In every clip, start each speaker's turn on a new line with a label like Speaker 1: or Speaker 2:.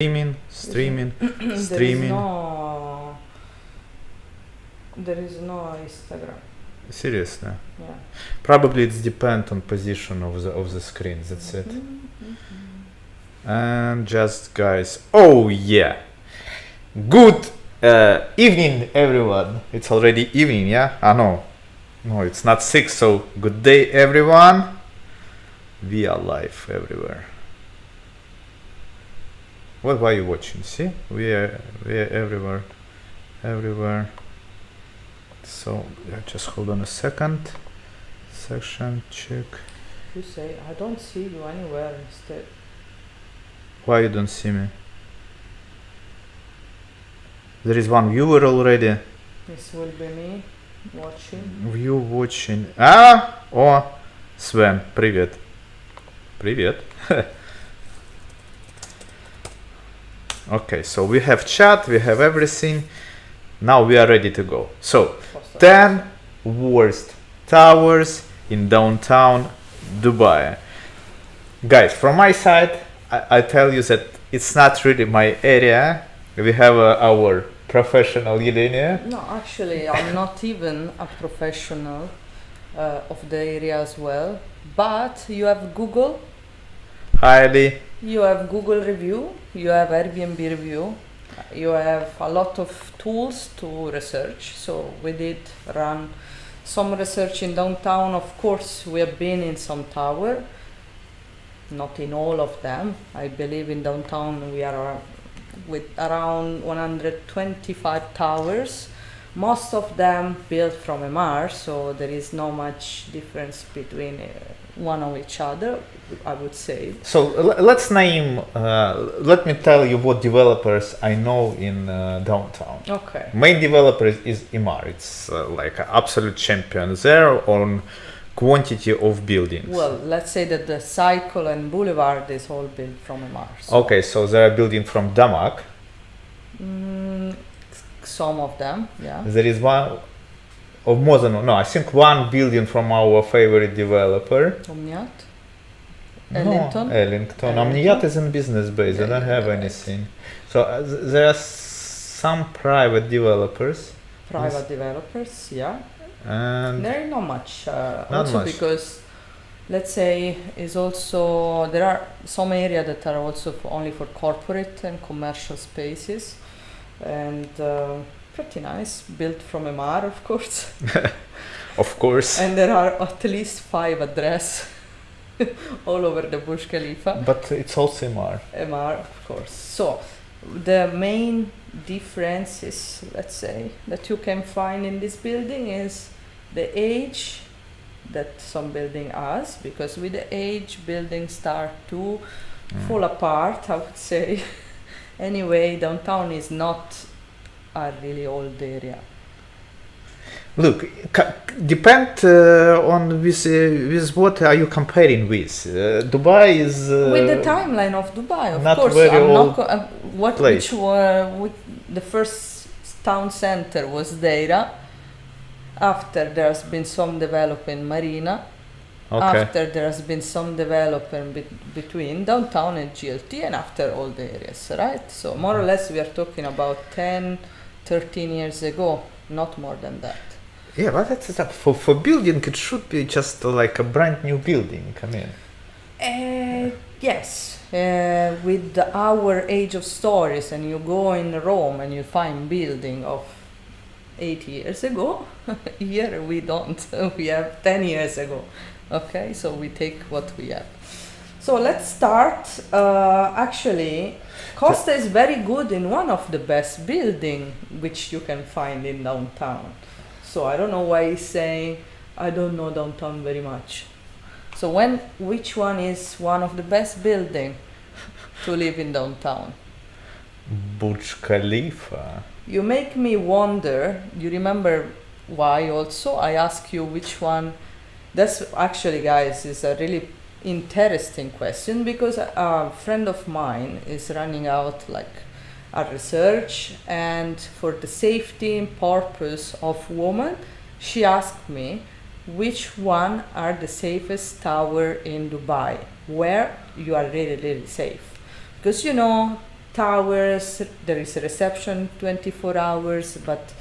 Speaker 1: Streaming.
Speaker 2: There is no Instagram.
Speaker 1: Seriously?
Speaker 2: Yeah.
Speaker 1: Probably it's depend on position of the screen. That's it. And just guys. Oh yeah. Good evening, everyone. It's already evening, yeah? No, it's not 6. So good day, everyone. We are live everywhere. What are you watching? See, we are everywhere. So just hold on a second. Section check.
Speaker 2: You say I don't see you anywhere instead.
Speaker 1: Why you don't see me? There is one viewer already.
Speaker 2: This will be me watching.
Speaker 1: View watching. Oh, Sven, привет. Привет. Okay, so we have chat, we have everything. Now we are ready to go. So, 10 worst towers in downtown Dubai. Guys, from my side, I tell you that it's not really my area. We have our professional Yelena.
Speaker 2: No, actually, I'm not even a professional of the area as well. But you have Google.
Speaker 1: Highly.
Speaker 2: You have Google review, you have Airbnb review, you have a lot of tools to research. So we did run some research in downtown. Of course, we have been in some tower, not in all of them. I believe in downtown we are with around 125 towers. Most of them built from MR, so there is not much difference between one of each other, I would say.
Speaker 1: So let's name, let me tell you what developers I know in downtown.
Speaker 2: Okay.
Speaker 1: Main developer is Imar. It's like an absolute champion there on quantity of buildings.
Speaker 2: Well, let's say that the Cycle and Boulevard is all built from MR. So
Speaker 1: Okay, so they are building from Damak.
Speaker 2: some of them, yeah.
Speaker 1: There is one, or more than, no, I think one building from our favorite developer.
Speaker 2: Omniat?
Speaker 1: No,
Speaker 2: Ellington?
Speaker 1: Ellington. Omniat is in business base.
Speaker 2: Yeah,
Speaker 1: They don't
Speaker 2: yeah,
Speaker 1: have
Speaker 2: right.
Speaker 1: anything. So there are some private developers.
Speaker 2: Private developers, yeah.
Speaker 1: And
Speaker 2: There is not much.
Speaker 1: Not
Speaker 2: Also
Speaker 1: much.
Speaker 2: because, let's say, is also there are some areas that are also only for corporate and commercial spaces, and pretty nice, built from MR, of course.
Speaker 1: of course.
Speaker 2: And there are at least 5 addresses all over the Burj Khalifa.
Speaker 1: But it's also MR.
Speaker 2: MR, of course. So the main difference is, let's say, that you can find in this building is the age that some building has, because with the age buildings start to fall apart, I would say. Anyway, downtown is not a really old area.
Speaker 1: Look, depend on with what are you comparing with. Dubai is
Speaker 2: With the timeline of Dubai, of
Speaker 1: not
Speaker 2: course.
Speaker 1: very
Speaker 2: I'm
Speaker 1: old
Speaker 2: not what
Speaker 1: place.
Speaker 2: which were the first town center was Deira. After there has been some development in Marina.
Speaker 1: Okay.
Speaker 2: After there has been some development between downtown and GLT, and after all the areas, right? So more or less we are talking about 10, 13 years ago, not more than that.
Speaker 1: Yeah, but that's for building. It should be just like a brand new building. I mean,
Speaker 2: Yes, with our age of stories, and you go in Rome and you find building of 80 years ago. Here we don't. We have 10 years ago. Okay, so we take what we have. So let's start. Actually, Costa is very good in one of the best building which you can find in downtown. So I don't know why he's saying I don't know downtown very much. So which one is one of the best building to live in downtown?
Speaker 1: Burj Khalifa.
Speaker 2: You make me wonder. You remember why also? I ask you which one. That's actually, guys, is a really interesting question, because a friend of mine is running out like a research, and for the safety and purpose of women, she asked me which one are the safest tower in Dubai, where you are really, really safe. Because, you know, towers, there is a reception 24 hours, but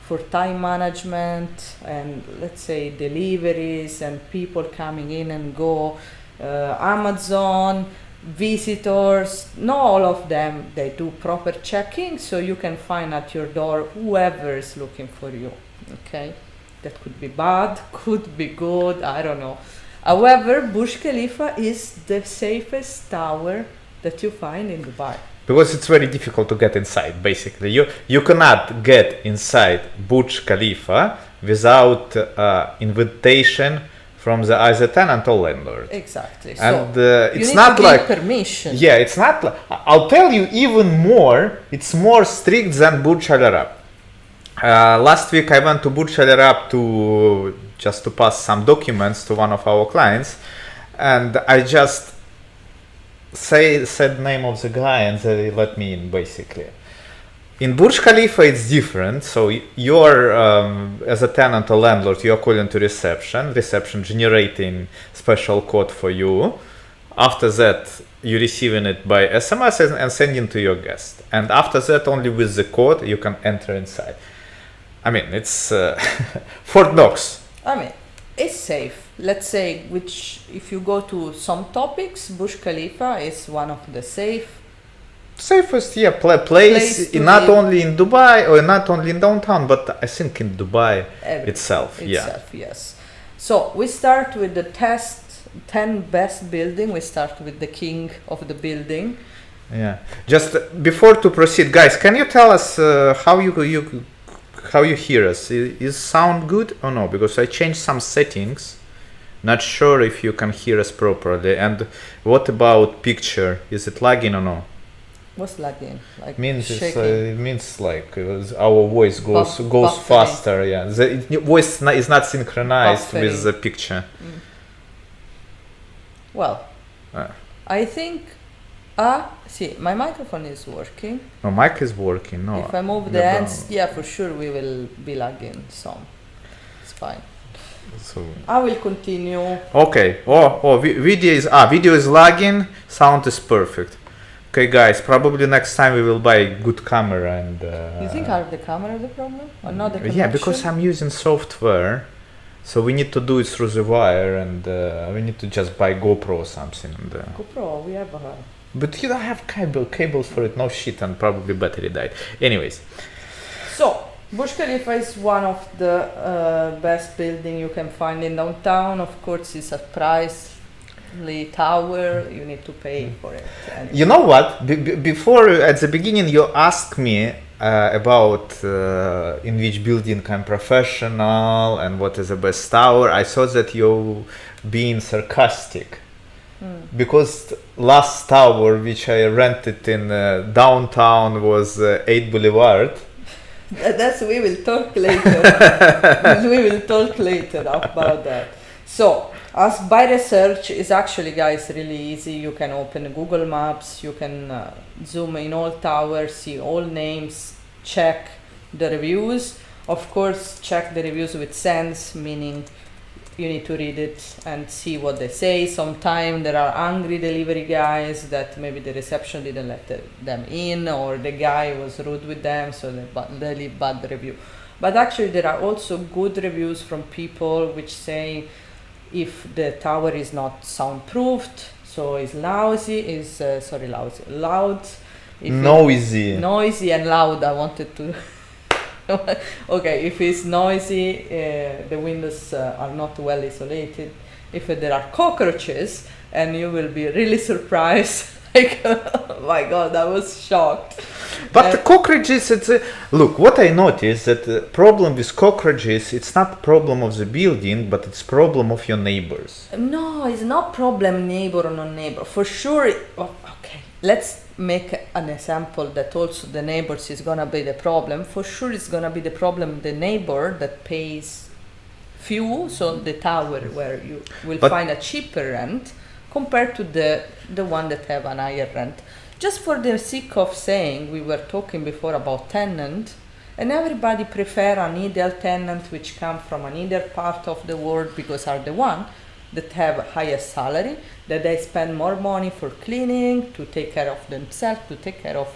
Speaker 2: for time management and let's say deliveries and people coming in and go, Amazon, visitors, not all of them, they do proper checking, so you can find at your door whoever is looking for you. Okay, that could be bad, could be good, I don't know. However, Burj Khalifa is the safest tower that you find in Dubai.
Speaker 1: Because it's very difficult to get inside, basically. You cannot get inside Burj Khalifa without invitation from either tenant or landlord.
Speaker 2: Exactly.
Speaker 1: And
Speaker 2: so
Speaker 1: it's
Speaker 2: you
Speaker 1: not
Speaker 2: need to
Speaker 1: like
Speaker 2: give permission.
Speaker 1: Yeah, it's not. I'll tell you even more. It's more strict than Burj Al Arab. Last week I went to Burj Al Arab to pass some documents to one of our clients, and I just said name of the guy and they let me in basically. In Burj Khalifa it's different, so you're as a tenant or landlord you're calling to reception generating special code for you. After that you're receiving it by SMS and sending to your guest, and after that only with the code you can enter inside. I mean it's Fort Knox.
Speaker 2: I mean, it's safe. Let's say, which if you go to some topics, Burj Khalifa is one of the
Speaker 1: Safest, yeah, place not
Speaker 2: live.
Speaker 1: only in Dubai or not only in downtown, but I think in Dubai itself.
Speaker 2: Yes. So we start with the 10 best building. We start with the king of the building.
Speaker 1: Yeah. Just before to proceed, guys, can you tell us how you hear us? Is sound good or no? Because I changed some settings. Not sure if you can hear us properly. And what about picture? Is it lagging or no?
Speaker 2: What's lagging? Like
Speaker 1: It means like our voice goes
Speaker 2: Buffering.
Speaker 1: faster. Yeah, the voice is not synchronized with
Speaker 2: Buffering.
Speaker 1: the picture.
Speaker 2: Well, I think. See, my microphone is working.
Speaker 1: No, mic is working. No.
Speaker 2: If I move the ends, yeah, for sure we will be lagging some. It's fine.
Speaker 1: So
Speaker 2: I will continue.
Speaker 1: okay. Video is lagging. Sound is perfect. Okay, guys. Probably next time we will buy a good camera and.
Speaker 2: You think are the camera the problem or not the connection?
Speaker 1: Yeah, because I'm using software, so we need to do it through the wire, and we need to just buy GoPro or something. And,
Speaker 2: GoPro, we have a.
Speaker 1: but you don't have cables for it. No shit, and probably battery died. Anyways.
Speaker 2: So Burj Khalifa is one of the best building you can find in downtown. Of course, it's a pricely tower. You need to pay for it. And
Speaker 1: You know what? Before at the beginning, you asked me about in which building I'm professional and what is the best tower. I thought that you being sarcastic. Because last tower which I rented in downtown was 8 Boulevard.
Speaker 2: That's we will talk later. We will talk later about that. So, as by research is actually, guys, really easy. You can open Google Maps. You can zoom in all towers, see all names, check the reviews. Of course, check the reviews with sense, meaning you need to read it and see what they say. Sometimes there are angry delivery guys that maybe the reception didn't let them in, or the guy was rude with them, so they leave bad review. But actually there are also good reviews from people which say if the tower is not soundproofed, so is loud. If noisy and loud, I wanted to okay, if it's noisy, the windows are not well isolated. If there are cockroaches, and you will be really surprised. Like, oh my god, I was shocked.
Speaker 1: But the cockroaches, look, what I noticed that the problem with cockroaches, it's not problem of the building, but it's problem of your neighbors.
Speaker 2: No, it's not problem neighbor or non-neighbor. For sure, okay, let's make an example that also the neighbors is gonna be the problem. For sure it's gonna be the problem the neighbor that pays few, so the tower where you will find a cheaper rent compared to the one that have an higher rent. Just for the sake of saying, we were talking before about tenant, and everybody prefer an ideal tenant which come from an either part of the world because are the one. that have higher salary, that they spend more money for cleaning, to take care of themselves, to take care of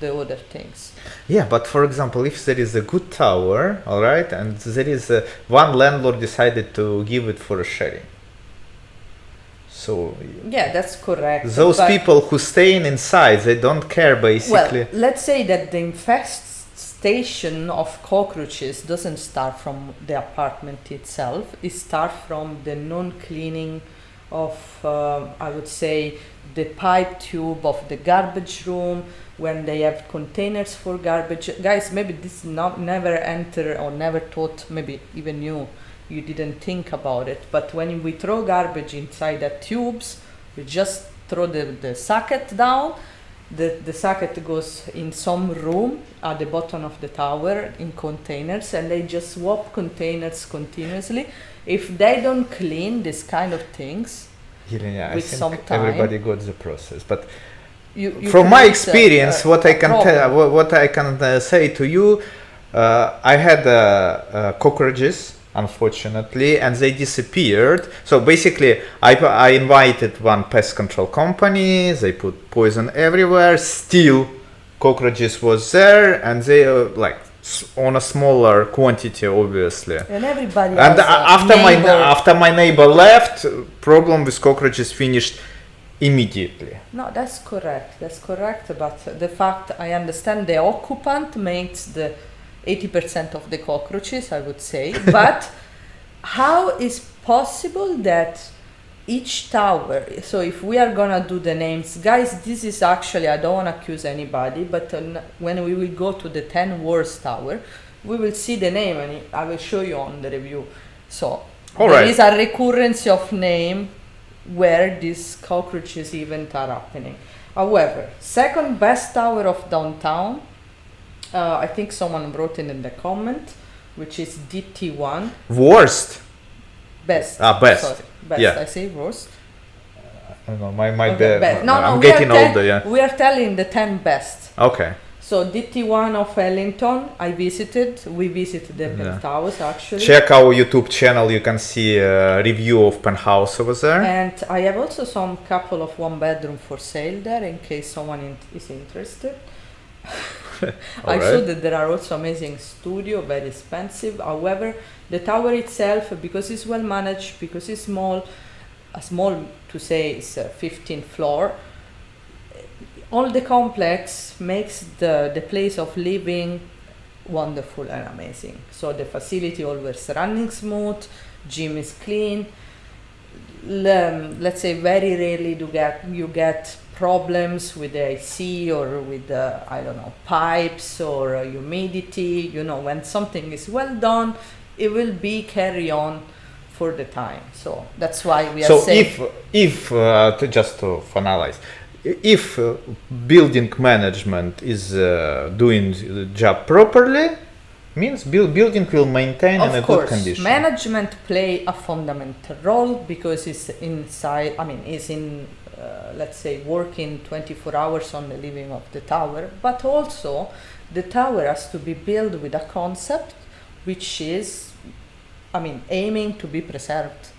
Speaker 2: the other things.
Speaker 1: Yeah, but for example, if there is a good tower, all right, and there is one landlord decided to give it for a sharing. So
Speaker 2: Yeah, that's correct.
Speaker 1: those
Speaker 2: but-
Speaker 1: people who staying inside, they don't care basically.
Speaker 2: Well, let's say that the infestation of cockroaches doesn't start from the apartment itself. It starts from the non-cleaning of, I would say, the pipe tube of the garbage room, when they have containers for garbage. Guys, maybe this never enter or never thought, maybe even you didn't think about it, but when we throw garbage inside the tubes, we just throw the sacket down. The sacket goes in some room at the bottom of the tower in containers, and they just swap containers continuously. If they don't clean this kind of things,
Speaker 1: Yeah, I
Speaker 2: with
Speaker 1: think
Speaker 2: some time,
Speaker 1: everybody got the process, but
Speaker 2: you
Speaker 1: from my
Speaker 2: create
Speaker 1: experience,
Speaker 2: a
Speaker 1: what I can
Speaker 2: problem.
Speaker 1: what I can say to you, I had cockroaches, unfortunately, and they disappeared. So basically, I invited one pest control company. They put poison everywhere. Still, cockroaches was there, and they like on a smaller quantity, obviously.
Speaker 2: And everybody
Speaker 1: And
Speaker 2: has a
Speaker 1: after
Speaker 2: neighbor.
Speaker 1: my neighbor left, problem with cockroaches finished immediately.
Speaker 2: No, that's correct. That's correct. But the fact, I understand the occupant makes the 80% of the cockroaches, I would say. But how is possible that each tower, so if we are gonna do the names, guys, this is actually, I don't want to accuse anybody, but when we will go to the 10 worst tower, we will see the name, and I will show you on the review. So
Speaker 1: All
Speaker 2: there
Speaker 1: right.
Speaker 2: is a recurrence of name where these cockroaches events are happening. However, second best tower of downtown, I think someone wrote it in the comment, which is DT1.
Speaker 1: Worst.
Speaker 2: Best.
Speaker 1: Best.
Speaker 2: Sorry, best.
Speaker 1: Yeah.
Speaker 2: I say worst.
Speaker 1: I don't know. My
Speaker 2: Okay, best. No,
Speaker 1: I'm
Speaker 2: we are
Speaker 1: getting older. Yeah.
Speaker 2: We are telling the 10 best.
Speaker 1: Okay.
Speaker 2: So DT1 of Ellington, I visited. We visited the
Speaker 1: Yeah.
Speaker 2: penthouse actually.
Speaker 1: Check our YouTube channel. You can see a review of penthouse over there.
Speaker 2: And I have also some couple of one bedroom for sale there in case someone is interested. I saw
Speaker 1: Alright.
Speaker 2: that there are also amazing studio, very expensive. However, the tower itself, because it's well managed, because it's small to say it's 15th floor, all the complex makes the place of living wonderful and amazing. So the facility always running smooth, gym is clean. Let's say very rarely you get problems with the AC or with the, I don't know, pipes or humidity. You know, when something is well done, it will be carry on for the time. So that's why we are
Speaker 1: So
Speaker 2: saying.
Speaker 1: if just to finalize, if building management is doing the job properly, means building will maintain in a
Speaker 2: Of
Speaker 1: good
Speaker 2: course,
Speaker 1: condition.
Speaker 2: management play a fundamental role because it's inside. I mean, it's in, let's say, working 24 hours on the living of the tower. But also, the tower has to be built with a concept, which is, I mean, aiming to be preserved.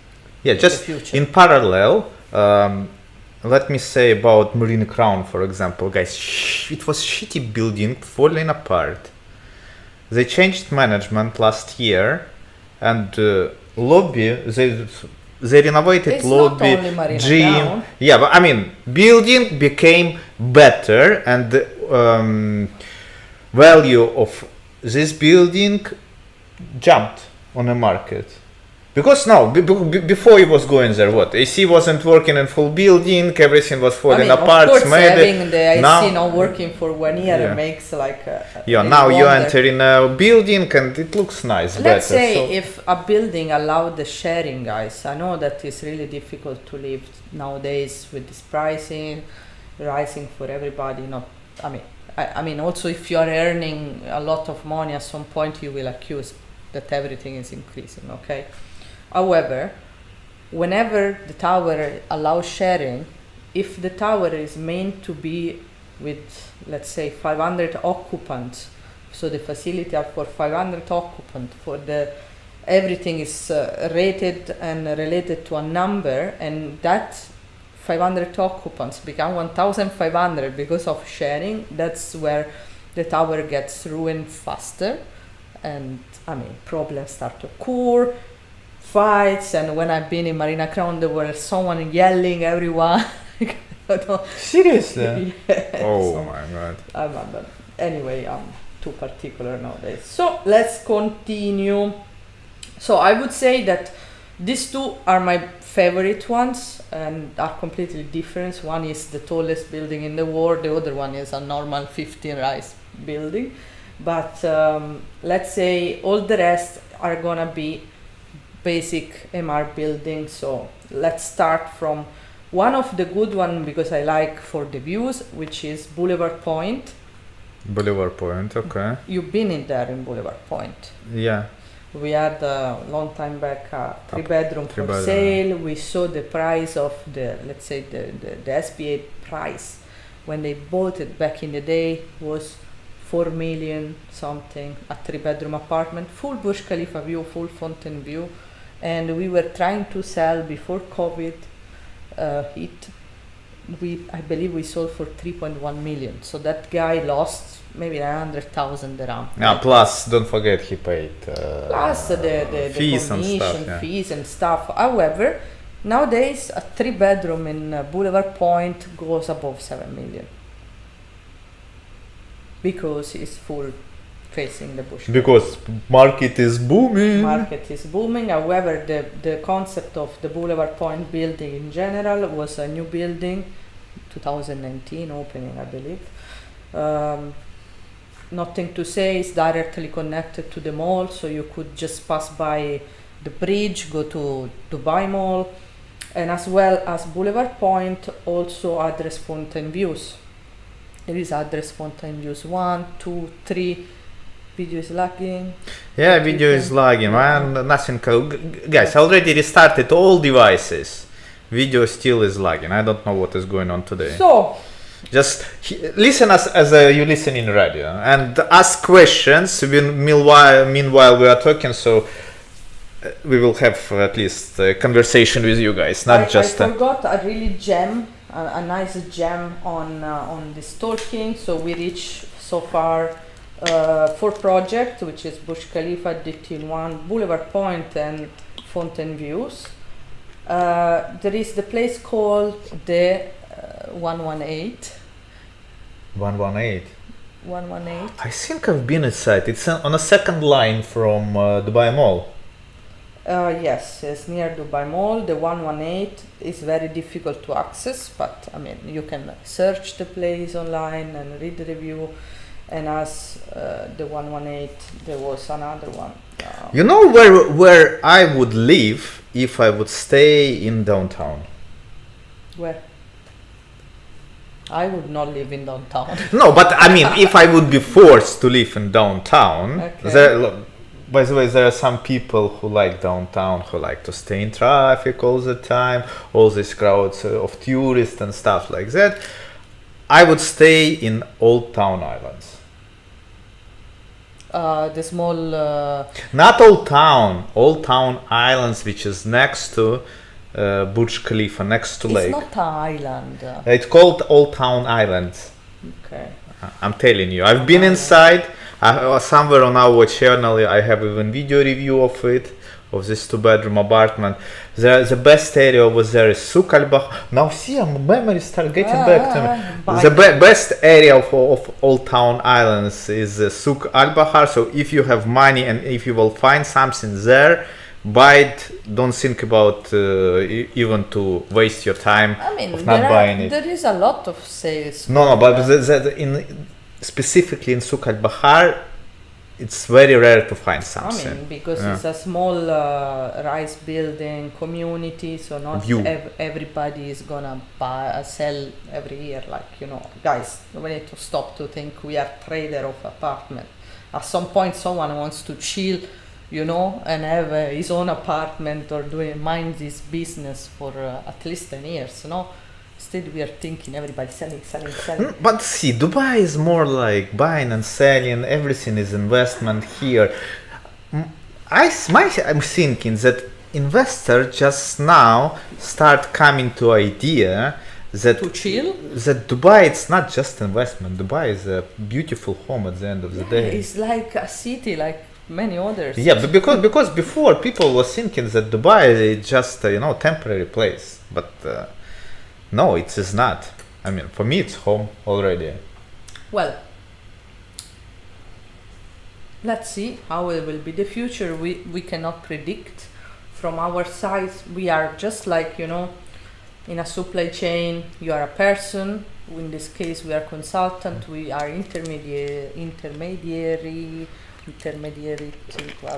Speaker 1: Yeah,
Speaker 2: in
Speaker 1: just
Speaker 2: the future.
Speaker 1: in parallel. Let me say about Marine Crown, for example, guys. It was shitty building falling apart. They changed management last year, and lobby they renovated
Speaker 2: It's
Speaker 1: lobby,
Speaker 2: not only Marina
Speaker 1: gym.
Speaker 2: Crown.
Speaker 1: Yeah, but I mean, building became better, and the value of this building jumped on the market. Because now, before it was going there, what? AC wasn't working in full building, everything was falling apart.
Speaker 2: Of course,
Speaker 1: maybe.
Speaker 2: having the AC
Speaker 1: Now-
Speaker 2: not working for 1 year
Speaker 1: Yeah.
Speaker 2: makes like
Speaker 1: Yeah,
Speaker 2: you
Speaker 1: now you
Speaker 2: wonder.
Speaker 1: enter in a building and it looks nice.
Speaker 2: Let's
Speaker 1: better.
Speaker 2: say
Speaker 1: So-
Speaker 2: if a building allowed the sharing, guys. I know that it's really difficult to live nowadays with this pricing rising for everybody. Not, I mean, also if you are earning a lot of money, at some point you will accuse that everything is increasing. Okay. However, whenever the tower allows sharing, if the tower is meant to be with, let's say, 500 occupants, so the facility are for 500 occupants, for the everything is rated and related to a number, and that 500 occupants become 1,500 because of sharing. That's where the tower gets ruined faster, and I mean problems start to occur, fights. And when I've been in Marina Crown, there was someone yelling everyone.
Speaker 1: Seriously?
Speaker 2: Yeah,
Speaker 1: Oh
Speaker 2: so
Speaker 1: my god.
Speaker 2: but anyway, I'm too particular nowadays. So let's continue. So I would say that these two are my favorite ones and are completely different. One is the tallest building in the world, the other one is a normal 15-rise building. But let's say all the rest are gonna be basic MR buildings. So let's start from one of the good one, because I like for the views, which is Boulevard Point.
Speaker 1: Boulevard Point, okay.
Speaker 2: You've been in there in Boulevard Point.
Speaker 1: Yeah.
Speaker 2: We had a long time back a three-bedroom for
Speaker 1: three-bedroom.
Speaker 2: sale. We saw the price of the, let's say the SBA price when they bought it back in the day was 4 million something, a three-bedroom apartment, full Burj Khalifa view, full fountain view, and we were trying to sell before COVID hit. I believe we sold for 3.1 million. So that guy lost maybe 100,000 dirham.
Speaker 1: Yeah, plus don't forget he paid
Speaker 2: Plus the
Speaker 1: fees and
Speaker 2: commission,
Speaker 1: stuff. Yeah.
Speaker 2: fees and stuff. However, nowadays a three-bedroom in Boulevard Point goes above 7 million because it's full facing the bush.
Speaker 1: Because market is booming.
Speaker 2: Market is booming. However, the concept of the Boulevard Point building in general was a new building, 2019 opening, I believe. Nothing to say, it's directly connected to the mall, so you could just pass by the bridge, go to Dubai Mall, and as well as Boulevard Point also address fountain views. There is address fountain views 1, 2, 3. Video is lagging.
Speaker 1: Yeah, video is lagging, man. Nothing. Guys, I already restarted all devices. Video still is lagging. I don't know what is going on today.
Speaker 2: So,
Speaker 1: just listen as you listen in radio and ask questions. Meanwhile, we are talking, so we will have at least a conversation with you guys, not just.
Speaker 2: I forgot a really gem, a nice gem on this talking. So we reached so far 4 projects, which is Burj Khalifa, DT1, Boulevard Point, and Fountain Views. There is the place called the 118.
Speaker 1: 118.
Speaker 2: 118.
Speaker 1: I think I've been inside. It's on a second line from Dubai Mall.
Speaker 2: Yes, it's near Dubai Mall. The 118 is very difficult to access, but I mean, you can search the place online and read the review. And as the 118, there was another one.
Speaker 1: You know where I would live if I would stay in downtown?
Speaker 2: Where? I would not live in downtown.
Speaker 1: No, but I mean, if I would be forced to live in downtown,
Speaker 2: Okay.
Speaker 1: by the way, there are some people who like downtown, who like to stay in traffic all the time, all these crowds of tourists and stuff like that. I would stay in Old Town Islands.
Speaker 2: The small.
Speaker 1: Not Old Town Islands, which is next to Burj Khalifa, next to lake.
Speaker 2: It's not an island.
Speaker 1: It's called Old Town Islands.
Speaker 2: Okay.
Speaker 1: I'm telling you, I've been inside. Somewhere on our channel, I have even video review of it, of this 2-bedroom apartment. The best area over there is Souk Al Bahar. Now see, memories start getting back to me. The best area of Old Town Islands is Souk Al Bahar. So if you have money and if you will find something there, buy it. Don't think about even to waste your time of not buying it.
Speaker 2: There is a lot of sales.
Speaker 1: No, but specifically in Souk Al Bahar, it's very rare to find something.
Speaker 2: I mean, because it's a small rice building community, so not everybody is gonna sell every year. Like, you know, guys, we need to stop to think we are trader of apartment. At some point, someone wants to chill, you know, and have his own apartment or mind his business for at least 10 years, you know. Instead, we are thinking everybody selling.
Speaker 1: But see, Dubai is more like buying and selling. Everything is investment here. I'm thinking that investor just now start coming to idea that
Speaker 2: To chill?
Speaker 1: Dubai it's not just investment. Dubai is a beautiful home at the end of the day.
Speaker 2: It's like a city, like many others.
Speaker 1: Yeah, but because before people were thinking that Dubai is just temporary place, but no, it is not. I mean, for me, it's home already.
Speaker 2: Well, let's see how it will be the future. We cannot predict. From our side, we are just like in a supply chain. You are a person. In this case, we are consultant. We are intermediary.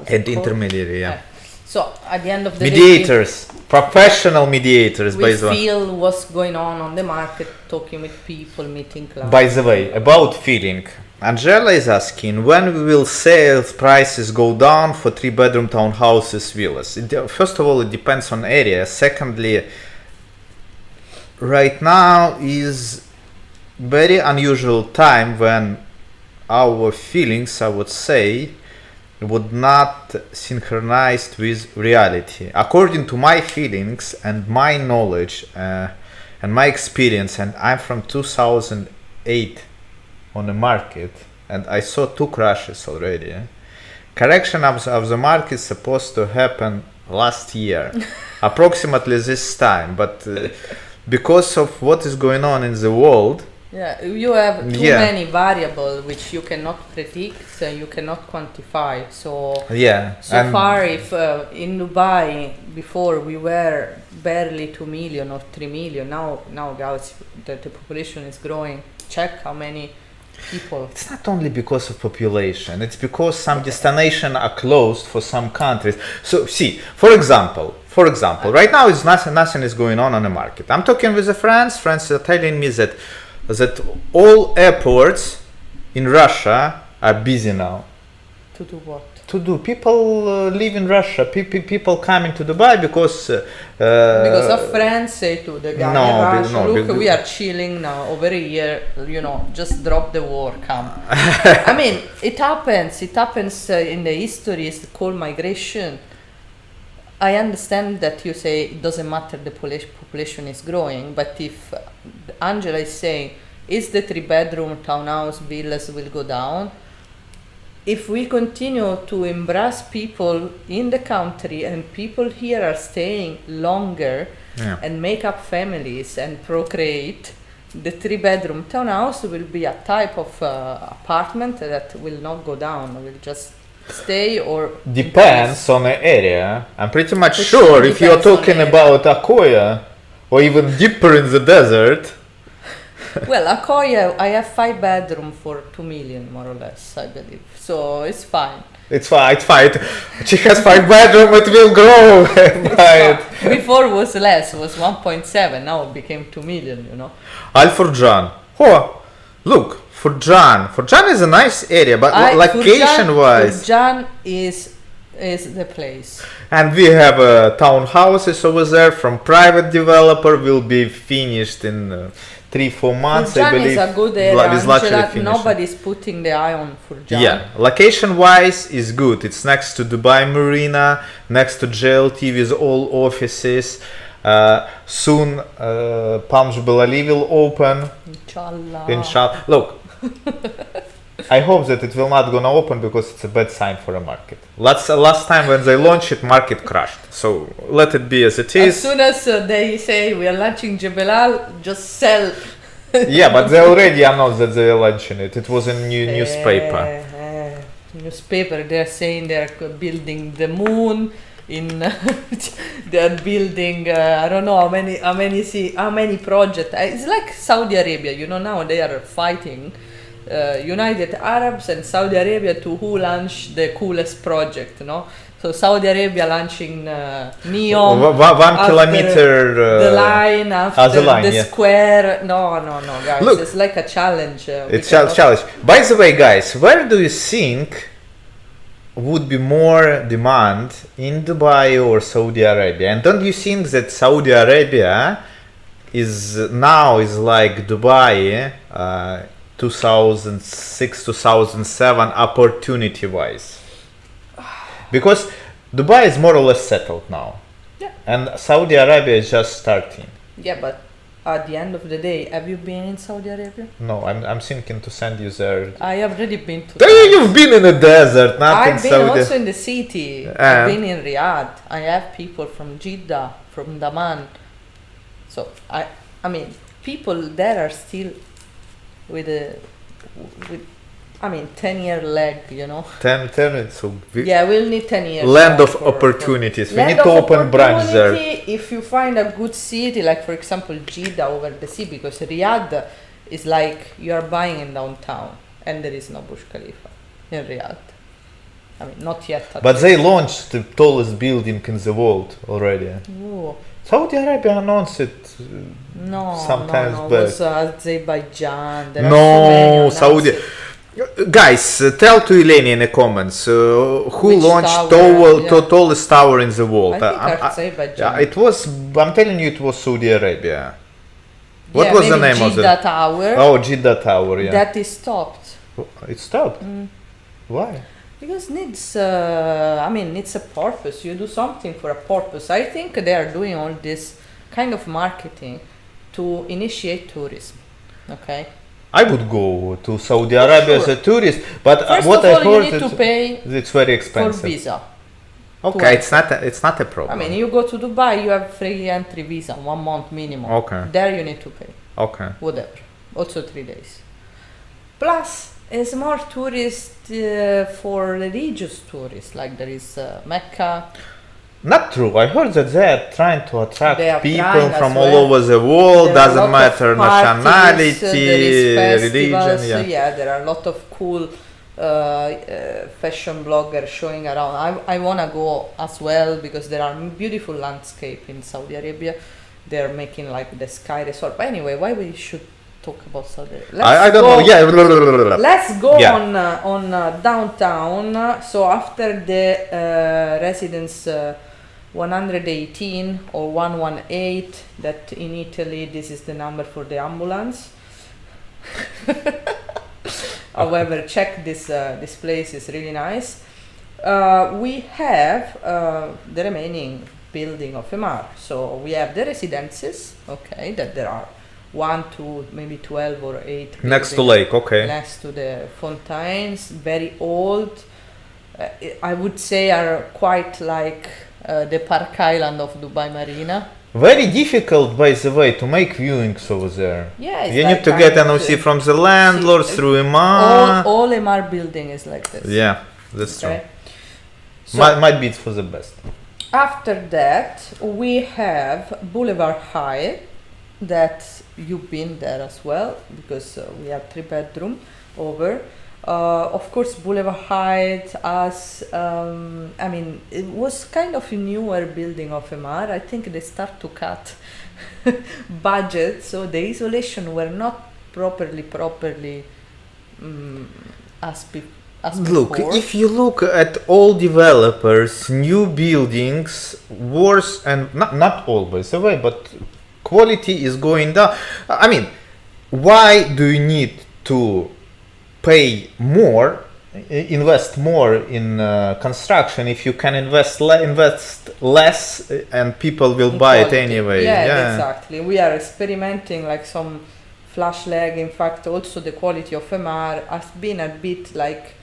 Speaker 1: And intermediary, yeah.
Speaker 2: So at the end of the
Speaker 1: Mediators, professional mediators.
Speaker 2: we feel what's going on the market, talking with people, meeting clients.
Speaker 1: By the way, about feeling, Angela is asking when will sales prices go down for 3-bedroom townhouses, villas. First of all, it depends on area. Secondly, right now is very unusual time when our feelings, I would say, would not synchronized with reality. According to my feelings and my knowledge and my experience, and I'm from 2008 on the market, and I saw 2 crashes already. Correction of the market is supposed to happen last year, approximately this time, but because of what is going on in the world,
Speaker 2: you have too many variables which you cannot predict and you cannot quantify. So far, if in Dubai before we were barely 2 million or 3 million, now guys, the population is growing. Check how many people.
Speaker 1: It's not only because of population, it's because some destinations are closed for some countries. So see, for example, right now is nothing is going on the market. I'm talking with the friends are telling me that all airports in Russia are busy now.
Speaker 2: To do what?
Speaker 1: People live in Russia. People coming to Dubai because
Speaker 2: a friend say to the guy in Russia, we are chilling now over a year. Just drop the war, come. I mean, it happens. It happens in the history. It's called migration. I understand that you say it doesn't matter, the population is growing, but if Angela is saying, is the 3-bedroom townhouse villas will go down? If we continue to embrace people in the country and people here are staying longer and make up families and procreate, the 3-bedroom townhouse will be a type of apartment that will not go down, will just stay or
Speaker 1: depends on the area. I'm pretty much sure if you're talking about Akoya or even deeper in the desert.
Speaker 2: Well, Akoya, I have 5-bedroom for 2 million more or less, I believe. So it's fine.
Speaker 1: It's fine. She has 5-bedroom. It will grow.
Speaker 2: Before it was less. It was 1.7. Now it became 2 million.
Speaker 1: Al-Furjan. Oh, look. Furjan is a nice area, but location-wise,
Speaker 2: Furjan is the place.
Speaker 1: And we have townhouses over there from private developer. Will be finished in 3-4 months,
Speaker 2: Furjan
Speaker 1: I believe.
Speaker 2: Is a good area. Nobody's putting the eye on Furjan.
Speaker 1: Yeah, location-wise is good. It's next to Dubai Marina, next to JLT with all offices. Soon, Palm Jubilee will open. Inshallah. Look. I hope that it will not gonna open because it's a bad sign for a market. Last time when they launched it, market crashed. So let it be as it is.
Speaker 2: As soon as they say we are launching Jebel Al, just sell.
Speaker 1: Yeah, but they already announced that they are launching it. It was in newspaper.
Speaker 2: Newspaper. They are saying they are building the moon. They are building. I don't know how many projects. It's like Saudi Arabia. Now they are fighting. United Arabs and Saudi Arabia to who launch the coolest project, So Saudi Arabia launching NEOM.
Speaker 1: 1 kilometer.
Speaker 2: The line after the square. No, guys.
Speaker 1: Look,
Speaker 2: it's like a challenge.
Speaker 1: It's a challenge. By the way, guys, where do you think would be more demand, in Dubai or Saudi Arabia? And don't you think that Saudi Arabia is like Dubai 2006 2007 opportunity wise? because Dubai is more or less settled now.
Speaker 2: Yeah.
Speaker 1: And Saudi Arabia is just starting.
Speaker 2: Yeah, but at the end of the day, have you been in Saudi Arabia?
Speaker 1: No, I'm thinking to send you there.
Speaker 2: I have already been to.
Speaker 1: You've been in the desert, not in
Speaker 2: I've been
Speaker 1: Saudi.
Speaker 2: also in the city. I've been in Riyadh. I have people from Jeddah, from Daman. So I mean, people there are still with 10-year leg, you know.
Speaker 1: 10 so
Speaker 2: Yeah, we'll need 10 years.
Speaker 1: land of opportunities. We need to open branch there.
Speaker 2: If you find a good city, like for example Jeddah over the sea, because Riyadh is like you are buying in downtown and there is no Burj Khalifa in Riyadh. I mean, not yet.
Speaker 1: But they launched the tallest building in the world already.
Speaker 2: Ooh.
Speaker 1: Saudi Arabia announced it sometimes
Speaker 2: no,
Speaker 1: back.
Speaker 2: it was Azerbaijan. There are so many
Speaker 1: Saudi.
Speaker 2: announcements.
Speaker 1: Guys, tell to Eleni in the comments who
Speaker 2: Which
Speaker 1: launched
Speaker 2: tower,
Speaker 1: tallest tower in the world.
Speaker 2: I think Azerbaijan.
Speaker 1: Yeah, it was. I'm telling you, it was Saudi Arabia. What
Speaker 2: Yeah,
Speaker 1: was the
Speaker 2: maybe
Speaker 1: name of
Speaker 2: Jeddah
Speaker 1: it?
Speaker 2: Tower.
Speaker 1: Oh, Jeddah Tower. Yeah.
Speaker 2: That is stopped.
Speaker 1: It stopped. Why?
Speaker 2: Because needs a purpose. You do something for a purpose. I think they are doing all this kind of marketing to initiate tourism. Okay.
Speaker 1: I would go to Saudi Arabia as a tourist, but
Speaker 2: First
Speaker 1: what
Speaker 2: of
Speaker 1: I
Speaker 2: all,
Speaker 1: heard
Speaker 2: you need to pay
Speaker 1: it's very
Speaker 2: for
Speaker 1: expensive.
Speaker 2: visa.
Speaker 1: Okay, it's not a problem.
Speaker 2: I mean, you go to Dubai, you have free entry visa, 1 month minimum.
Speaker 1: Okay.
Speaker 2: There you need to pay.
Speaker 1: Okay.
Speaker 2: Whatever. Also 3 days. Plus, it's more tourist for religious tourists, like there is Mecca.
Speaker 1: Not true. I heard that they are trying to attract
Speaker 2: They are
Speaker 1: people
Speaker 2: trying
Speaker 1: from
Speaker 2: as
Speaker 1: all
Speaker 2: well.
Speaker 1: over the world.
Speaker 2: There are a
Speaker 1: Doesn't
Speaker 2: lot of
Speaker 1: matter
Speaker 2: parties,
Speaker 1: nationality,
Speaker 2: there is festivals,
Speaker 1: religion. Yeah.
Speaker 2: there are a lot of cool fashion bloggers showing around. I wanna go as well because there are beautiful landscape in Saudi Arabia. They're making like the sky resort. But anyway, why we should talk about Saudi Arabia?
Speaker 1: I don't know. Yeah.
Speaker 2: Let's go
Speaker 1: Yeah.
Speaker 2: on downtown. So after the residence 118 or 118, that in Italy this is the number for the ambulance. However, check this this place is really nice. We have the remaining building of Emar. So we have the residences, okay, that there are 1 to maybe 12 or 8
Speaker 1: Next to
Speaker 2: buildings
Speaker 1: lake, okay.
Speaker 2: next to the fountains, very old. I would say are quite like the Park Island of Dubai Marina.
Speaker 1: Very difficult, by the way, to make viewings over there.
Speaker 2: Yeah, it's
Speaker 1: You
Speaker 2: like
Speaker 1: need to
Speaker 2: kind
Speaker 1: get
Speaker 2: of
Speaker 1: NOC from the landlord through Emar.
Speaker 2: all Emar building is like this.
Speaker 1: Yeah, that's
Speaker 2: Okay.
Speaker 1: true.
Speaker 2: So
Speaker 1: Might be it's for the best.
Speaker 2: after that we have Boulevard High, that you've been there as well because we have 3 bedroom over. Of course, Boulevard Heights as it was kind of a newer building of Emar. I think they start to cut budget, so the isolation were not properly as
Speaker 1: Look,
Speaker 2: before.
Speaker 1: if you look at all developers, new buildings, worse, and not all by the way, but quality is going down. I mean, why do you need to pay more, invest more in construction if you can invest less and people will buy it
Speaker 2: Quality.
Speaker 1: anyway?
Speaker 2: Yeah, exactly. We are experimenting like some flash lag. In fact, also the quality of MR has been a bit like,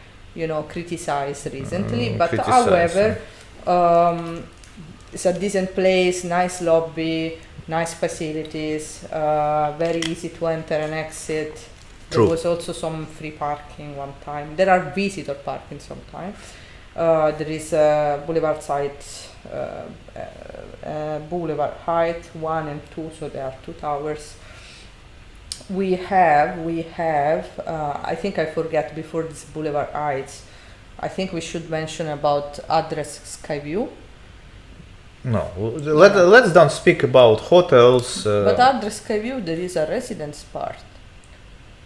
Speaker 2: criticized recently. But however, it's a decent place, nice lobby, nice facilities, very easy to enter and exit.
Speaker 1: True.
Speaker 2: There was also some free parking one time. There are visitor parking sometimes. There is Boulevard Height 1 and 2, so there are 2 towers. We have I think I forget before this Boulevard Heights, I think we should mention about Address Skyview.
Speaker 1: No, let's don't speak about hotels.
Speaker 2: But Address Skyview, there is a residence part.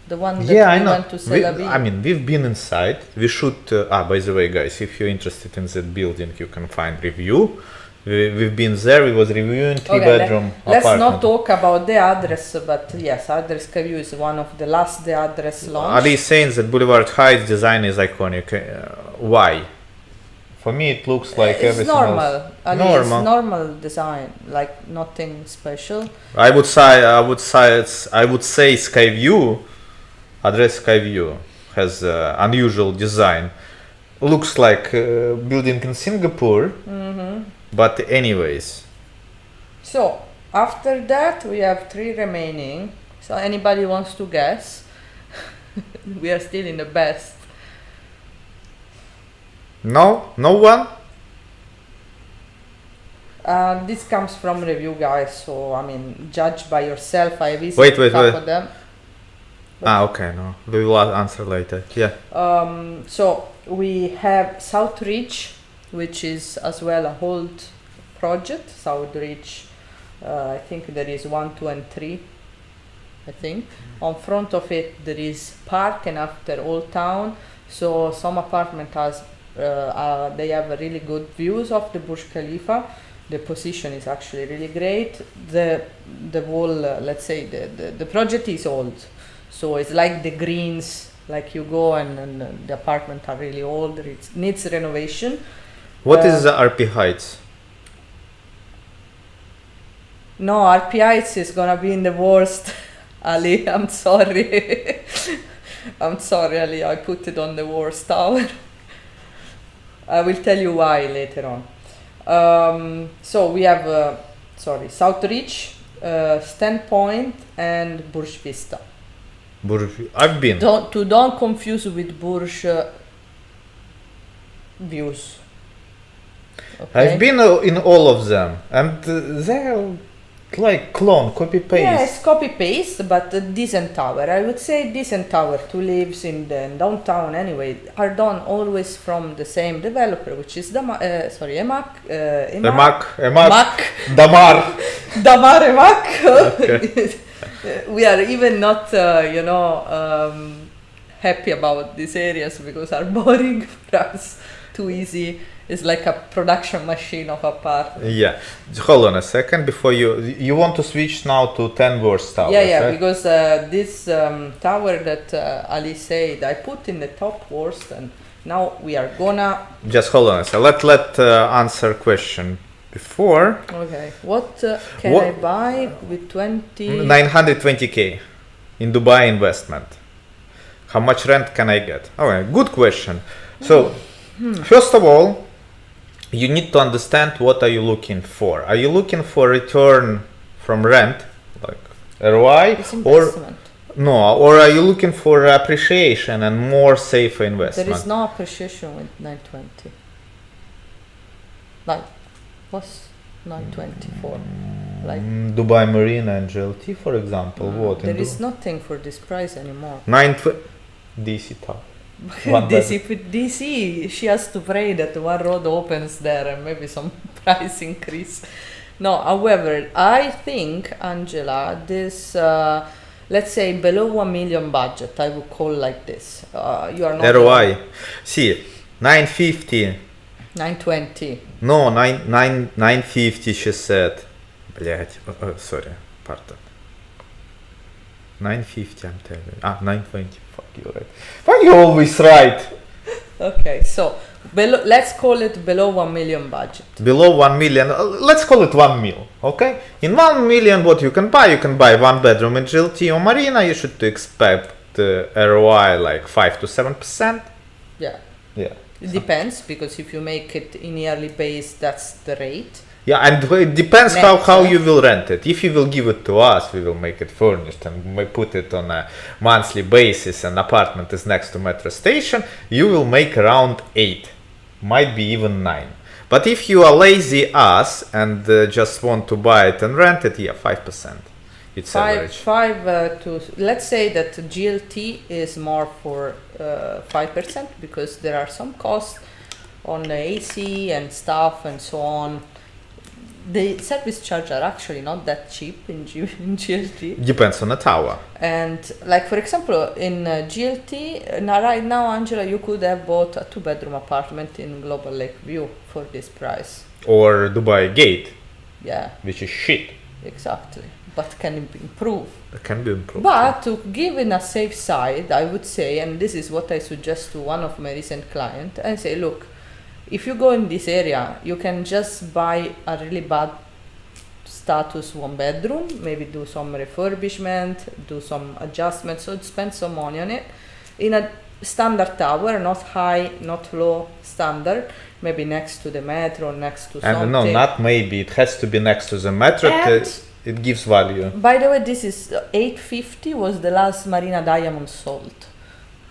Speaker 2: The one that
Speaker 1: I
Speaker 2: we
Speaker 1: know.
Speaker 2: went to Tel Aviv.
Speaker 1: We've been inside. We should. By the way, guys, if you're interested in that building, you can find review. We've been there. We was reviewing 3-bedroom apartment.
Speaker 2: Let's not talk about the address, but yes, Address Skyview is one of the last the address launch.
Speaker 1: Are they saying that Boulevard Heights design is iconic? Why? For me, it looks like
Speaker 2: it's
Speaker 1: everything
Speaker 2: normal.
Speaker 1: else.
Speaker 2: Ali, it's normal design, like nothing special.
Speaker 1: I would say Skyview, address Skyview has unusual design. Looks like building in Singapore, but anyways.
Speaker 2: So after that we have 3 remaining. So anybody wants to guess? We are still in the best.
Speaker 1: No one.
Speaker 2: This comes from review, guys. So I mean, judge by yourself. I visited
Speaker 1: Wait.
Speaker 2: of them.
Speaker 1: Okay, no, we will answer later. Yeah.
Speaker 2: So we have Southreach, which is as well a hold project. Southreach, I think there is 1, 2, and 3. I think on front of it there is park, and after Old Town. So some apartment has they have a really good views of the Burj Khalifa. The position is actually really great. The whole let's say the project is old, so it's like the greens, like you go and the apartment are really old. It needs renovation.
Speaker 1: What is the RP Heights?
Speaker 2: No, RP Heights is gonna be in the worst. Ali, I'm sorry. I'm sorry, Ali. I put it on the worst tower. I will tell you why later on. So we have Southreach, Standpoint, and Burj Vista.
Speaker 1: I've been.
Speaker 2: Don't confuse with Burj Views. Okay?
Speaker 1: I've been in all of them, and they're like copy paste.
Speaker 2: Yes, copy paste, but a decent tower. I would say decent tower to lives in the downtown anyway are done always from the same developer, which is Damar. Okay. We are even not, happy about these areas because are boring for us. Too easy. It's like a production machine of apartment.
Speaker 1: Yeah. Hold on a second before you want to switch now to 10 worst towers.
Speaker 2: Yeah,
Speaker 1: right?
Speaker 2: because this tower that Ali said I put in the top worst, and now we are gonna
Speaker 1: just hold on a second. Let answer question before.
Speaker 2: Okay. What can I buy with
Speaker 1: 920k in Dubai investment? How much rent can I get? Okay, good question. So first of all, you need to understand what are you looking for. Are you looking for return from rent, like ROI, or no, or are you looking for appreciation and more safer investment?
Speaker 2: There is no appreciation with 920. Like, what's 924? Like
Speaker 1: Dubai Marina and GLT, for example. What?
Speaker 2: There is nothing for this price anymore.
Speaker 1: DC Tower.
Speaker 2: DC, she has to pray that one road opens there and maybe some price increase. No, however, I think, Angela, this, let's say below 1 million budget, I would call like this. You are not
Speaker 1: ROI. See, 950.
Speaker 2: 920.
Speaker 1: No, 950 she said. Блять, sorry, pardon. 950 I'm telling you. 920. Fuck you, right? Why you always right?
Speaker 2: Okay, so let's call it below 1 million budget.
Speaker 1: Below 1 million, let's call it 1 mil, okay? In 1 million, what you can buy 1 bedroom in GLT or Marina. You should expect ROI like 5 to 7%.
Speaker 2: Yeah.
Speaker 1: Yeah.
Speaker 2: It depends, because if you make it in yearly base, that's the rate.
Speaker 1: Yeah, and it depends how you will rent it. If you will give it to us, we will make it furnished and we put it on a monthly basis, and apartment is next to metro station, you will make around 8, might be even 9. But if you are lazy ass and just want to buy it and rent it, 5%. It's average.
Speaker 2: 5 to, let's say that GLT is more for 5%, because there are some costs on the AC and stuff and so on. The service charge are actually not that cheap in GLT.
Speaker 1: Depends on the tower.
Speaker 2: And like, for example, in GLT, right now, Angela, you could have bought a 2-bedroom apartment in Global Lake View for this price.
Speaker 1: Or Dubai Gate.
Speaker 2: Yeah.
Speaker 1: Which is shit.
Speaker 2: Exactly. But can it be improved?
Speaker 1: It can be improved.
Speaker 2: But to give in a safe side, I would say, and this is what I suggest to one of my recent clients, I say, look, if you go in this area, you can just buy a really bad status 1 bedroom, maybe do some refurbishment, do some adjustments, so spend some money on it in a standard tower, not high, not low, standard, maybe next to the metro, next to something.
Speaker 1: And no, not maybe, it has to be next to the metro. It gives value.
Speaker 2: By the way, this is 850 was the last Marina Diamond sold.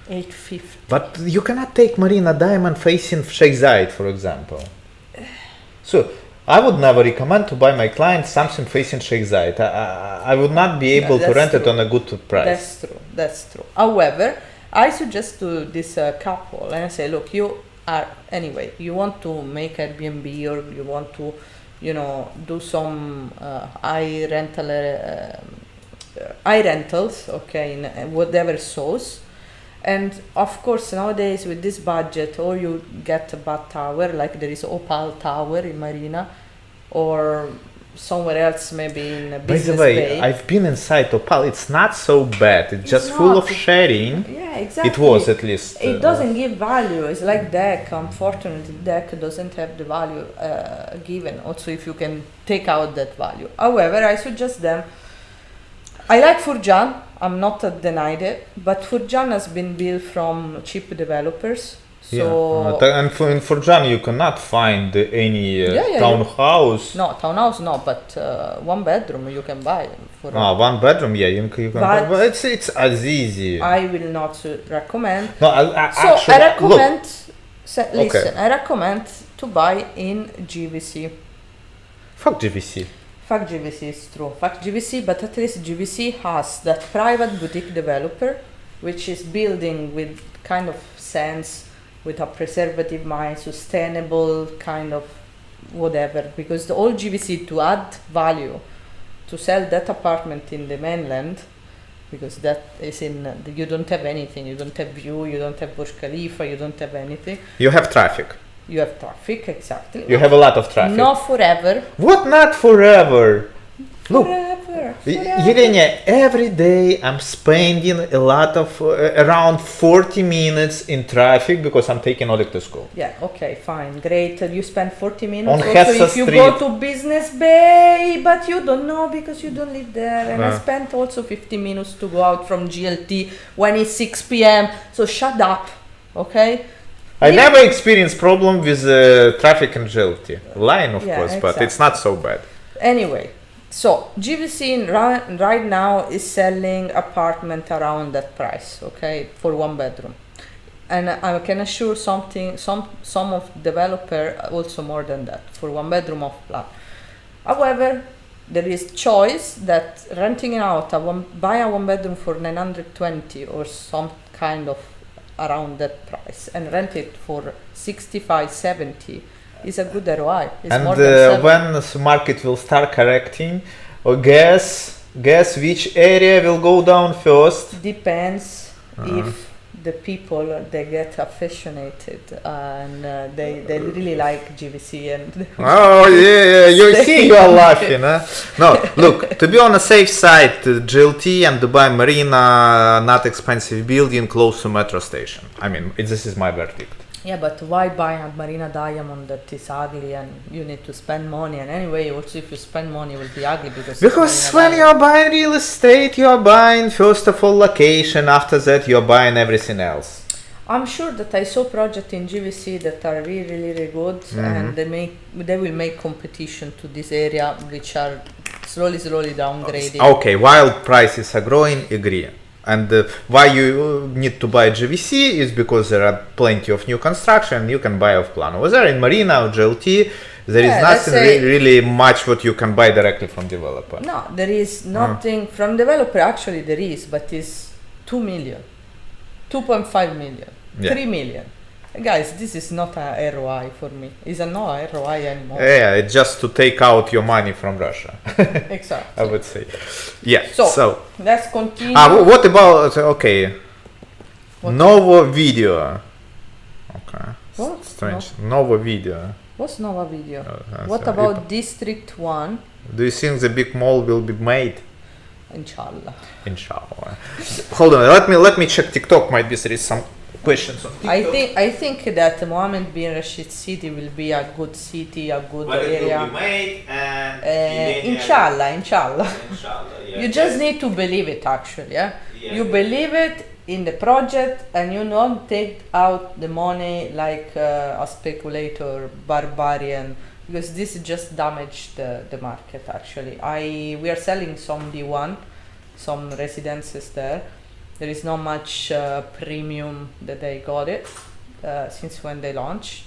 Speaker 2: 850.
Speaker 1: But you cannot take Marina Diamond facing Sheikh Zayed, for example. So I would never recommend to buy my client something facing Sheikh Zayed. I would not be able to rent it on a good price.
Speaker 2: That's true. However, I suggest to this couple, and I say, look, you want to make Airbnb, or you want to, do some high rentals, okay, in whatever source. And of course, nowadays with this budget, or you get a bad tower, like there is Opal Tower in Marina, or somewhere else, maybe in a Business
Speaker 1: By the way,
Speaker 2: Bay.
Speaker 1: I've been inside Opal. It's not so bad. It's just full of sharing.
Speaker 2: Yeah, exactly.
Speaker 1: It was at least.
Speaker 2: It doesn't give value. It's like deck. Unfortunately, deck doesn't have the value given. Also, if you can take out that value. However, I suggest them. I like Furjan. I'm not denied it, but Furjan has been built from cheap developers. So
Speaker 1: and in Furjan you cannot find any townhouse.
Speaker 2: No, townhouse no, but 1 bedroom you can buy. For
Speaker 1: 1 bedroom, yeah, you can buy. But it's as easy.
Speaker 2: I will not recommend.
Speaker 1: No,
Speaker 2: I recommend. Listen,
Speaker 1: Okay.
Speaker 2: I recommend to buy in GVC.
Speaker 1: Fuck GVC.
Speaker 2: Fuck GVC is true. Fuck GVC, but at least GVC has that private boutique developer, which is building with kind of sense, with a preservative mind, sustainable kind of whatever. Because the old GVC, to add value, to sell that apartment in the mainland, because that is you don't have anything, you don't have view, you don't have Burj Khalifa, you don't have anything.
Speaker 1: You have traffic.
Speaker 2: You have traffic, exactly.
Speaker 1: You have a lot of traffic.
Speaker 2: Not forever.
Speaker 1: What not forever? Look,
Speaker 2: Forever.
Speaker 1: Yelena, every day I'm spending a lot of around 40 minutes in traffic because I'm taking Oleg to school.
Speaker 2: Yeah, okay, fine, great. You spend 40 minutes.
Speaker 1: On
Speaker 2: Also,
Speaker 1: Hessa
Speaker 2: if you
Speaker 1: Street.
Speaker 2: go to Business Bay, but you don't know because you don't live there. And I spent also 50 minutes to go out from GLT when it's 6 p.m. So shut up, okay?
Speaker 1: I never experienced problem with traffic in GLT. Line, of course, but
Speaker 2: exactly.
Speaker 1: it's not so bad.
Speaker 2: Anyway, so GVC right now is selling apartment around that price, okay, for 1 bedroom. And I can assure some of developer also more than that for 1 bedroom of flat. However, there is choice that renting out buy a 1 bedroom for 920 or some kind of around that price and rent it for 65-70 is a good ROI. It's
Speaker 1: And
Speaker 2: more than
Speaker 1: when the market will start correcting, or guess which area will go down first?
Speaker 2: Depends if the people they get affectionated and they really like GVC and
Speaker 1: Oh yeah, you see, you are laughing, huh? No, look, to be on the safe side, GLT and Dubai Marina, not expensive building, close to metro station. I mean, this is my verdict.
Speaker 2: Yeah, but why buy a Marina Diamond that is ugly and you need to spend money? And anyway, also if you spend money, it will be ugly because
Speaker 1: When you are buying real estate, you are buying first of all location. After that, you are buying everything else.
Speaker 2: I'm sure that I saw projects in GVC that are really good, and they will make competition to this area, which are slowly downgrading.
Speaker 1: Okay, while prices are growing, agree. And why you need to buy GVC is because there are plenty of new construction. You can buy off plan. Whether in Marina or GLT, there is nothing really much what you can buy directly from developer.
Speaker 2: No, there is nothing from developer. Actually, there is, but it's 2 million, 2.5 million, 3 million. Guys, this is not a ROI for me. It's no ROI anymore.
Speaker 1: Yeah, it's just to take out your money from Russia.
Speaker 2: Exactly.
Speaker 1: I would say. Yeah.
Speaker 2: So let's continue.
Speaker 1: What about Novo Video? Okay.
Speaker 2: What?
Speaker 1: Strange. Novo Video.
Speaker 2: What's Nova Video? What about District 1?
Speaker 1: Do you think the big mall will be made?
Speaker 2: Inshallah.
Speaker 1: Inshallah. Hold on. Let me check TikTok. Might be there is some questions on TikTok.
Speaker 2: I think that Mohammed bin Rashid city will be a good city, a good
Speaker 1: When it
Speaker 2: area.
Speaker 1: will be made and
Speaker 2: Inshallah.
Speaker 1: Inshallah, yeah.
Speaker 2: You just need to believe it, actually. Yeah?
Speaker 1: Yeah.
Speaker 2: You believe it in the project, and you don't take out the money like a speculator, barbarian, because this just damaged the market. Actually, we are selling some D1, some residences there. There is not much premium that they got it since when they launched.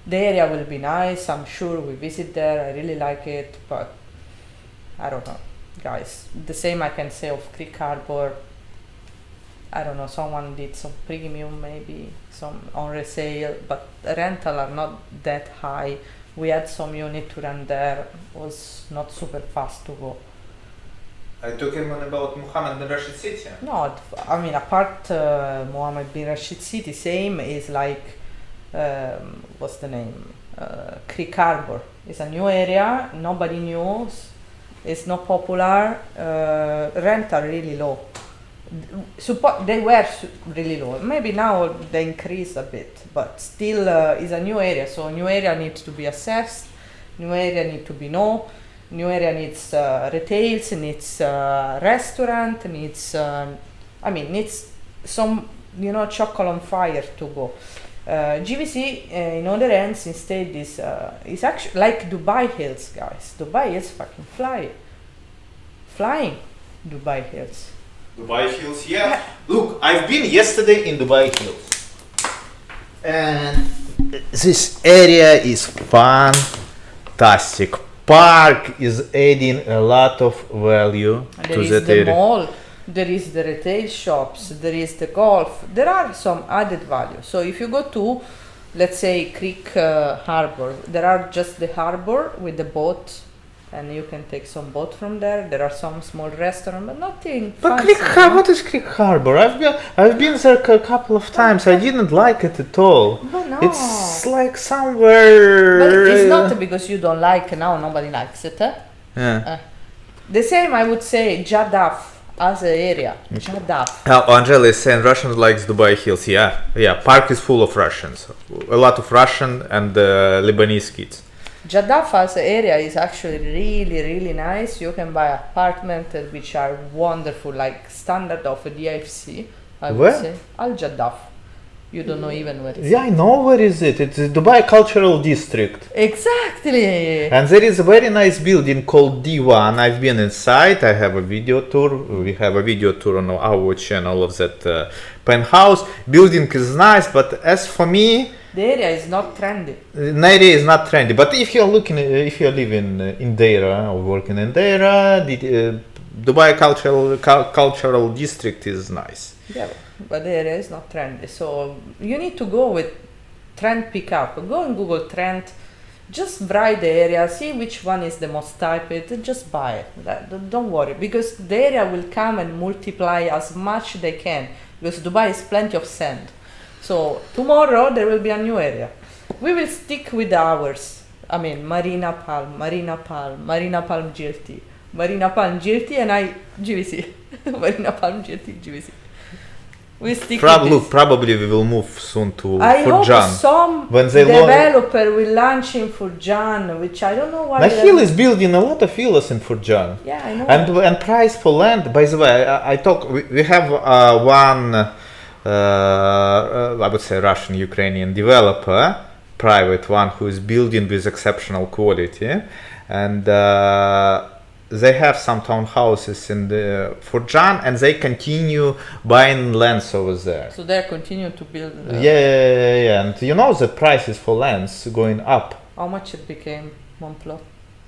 Speaker 2: The area will be nice. I'm sure we visit there. I really like it, but I don't know, guys. The same I can say of Creek Harbor. I don't know, someone did some premium, maybe some on resale, but rental are not that high. We had some unit to rent there, was not super fast to go.
Speaker 1: I talking about Mohammed bin Rashid City.
Speaker 2: No, I mean, apart Mohammed bin Rashid City, same is like, what's the name? Creek Harbor. It's a new area, nobody knows, it's not popular, rent are really low. They were really low. Maybe now they increase a bit, but still is a new area. So new area needs to be assessed. New area need to be known. New area needs retails, needs restaurant, needs needs some chocolate on fire to go. GVC in other ends instead is actually like Dubai Hills, guys. Dubai Hills fucking flying Dubai Hills.
Speaker 1: Dubai Hills, yeah. Look, I've been yesterday in Dubai Hills, and this area is fantastic. Park is adding a lot of value
Speaker 2: There
Speaker 1: to
Speaker 2: is
Speaker 1: that
Speaker 2: the
Speaker 1: area.
Speaker 2: mall, there is the retail shops, there is the golf. There are some added value. So if you go to, let's say, Creek Harbor, there are just the harbor with the boat, and you can take some boat from there. There are some small restaurant, but nothing
Speaker 1: But
Speaker 2: fancy,
Speaker 1: what is Creek Harbor? I've been there a couple of times. I didn't like it at all.
Speaker 2: But no.
Speaker 1: It's like somewhere.
Speaker 2: But it's not because you don't like now. Nobody likes it.
Speaker 1: Yeah.
Speaker 2: The same I would say Jadaf as an area. Jadaf.
Speaker 1: Angela is saying Russians likes Dubai Hills. Yeah. Park is full of Russians. A lot of Russian and Lebanese kids.
Speaker 2: Jadaf as an area is actually really, really nice. You can buy apartments which are wonderful, like standard of a DFC, I would
Speaker 1: Where?
Speaker 2: say. Al Jadaf. You don't know even where it's.
Speaker 1: Yeah, I know where is it. It's Dubai Cultural District.
Speaker 2: Exactly.
Speaker 1: And there is a very nice building called D1. I've been inside. I have a video tour. We have a video tour on our channel of that penthouse. Building is nice, but as for me,
Speaker 2: The area is not trendy.
Speaker 1: the area is not trendy. But if you're looking, if you're living in Deira or working in Deira, the Dubai Cultural District is nice.
Speaker 2: Yeah, but the area is not trendy. So you need to go with trend pickup. Go and Google trend. Just browse the area, see which one is the most typed, and just buy it. Don't worry, because the area will come and multiply as much they can. Because Dubai is plenty of sand. So tomorrow there will be a new area. We will stick with ours. I mean, Marina Palm, GLT, Marina Palm GLT, and GVC. Marina Palm GLT, GVC. We stick with this.
Speaker 1: Probably we will move soon to
Speaker 2: I hope
Speaker 1: Furjan.
Speaker 2: some
Speaker 1: When they
Speaker 2: developer will launch in Furjan, which I don't know why.
Speaker 1: Nahil is building a lot of villas in Furjan.
Speaker 2: Yeah, I know.
Speaker 1: And price for land. By the way, I talk. We have one. I would say Russian-Ukrainian developer, private one, who is building with exceptional quality, and they have some townhouses in the Furjan, and they continue buying lands over there.
Speaker 2: So they're continuing to build.
Speaker 1: Yeah, and you know the prices for lands going up.
Speaker 2: How much it became one plot?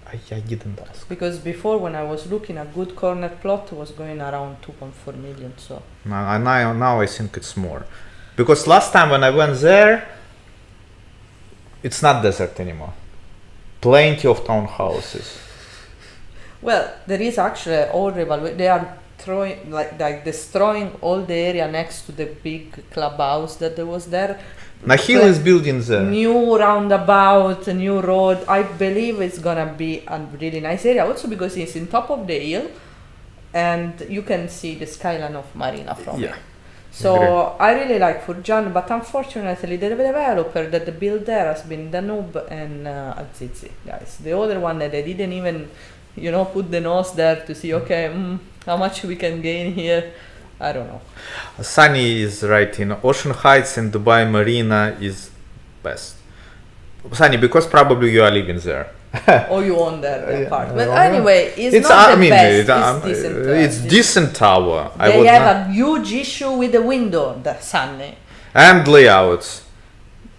Speaker 1: I didn't ask.
Speaker 2: Because before, when I was looking, a good corner plot was going around 2.4 million. So
Speaker 1: Now I think it's more, because last time when I went there, it's not desert anymore. Plenty of townhouses.
Speaker 2: well, there is actually all they are throwing like destroying all the area next to the big clubhouse that there was there.
Speaker 1: Nahil is building there.
Speaker 2: New roundabout, a new road. I believe it's gonna be a really nice area. Also because it's in top of the hill, and you can see the skyline of Marina from it. So
Speaker 1: Agree.
Speaker 2: I really like Furjan, but unfortunately the developer that built there has been Danube and Azizi, guys. The other one that they didn't even, put the nose there to see, okay, how much we can gain here. I don't know.
Speaker 1: Sunny is right. Ocean Heights and Dubai Marina is best. Sunny, because probably you are living there.
Speaker 2: Or you own that part. But
Speaker 1: Yeah.
Speaker 2: anyway, it's not the best. It's decent.
Speaker 1: It's decent tower.
Speaker 2: They have a huge issue with the window, the Sunny.
Speaker 1: And layouts.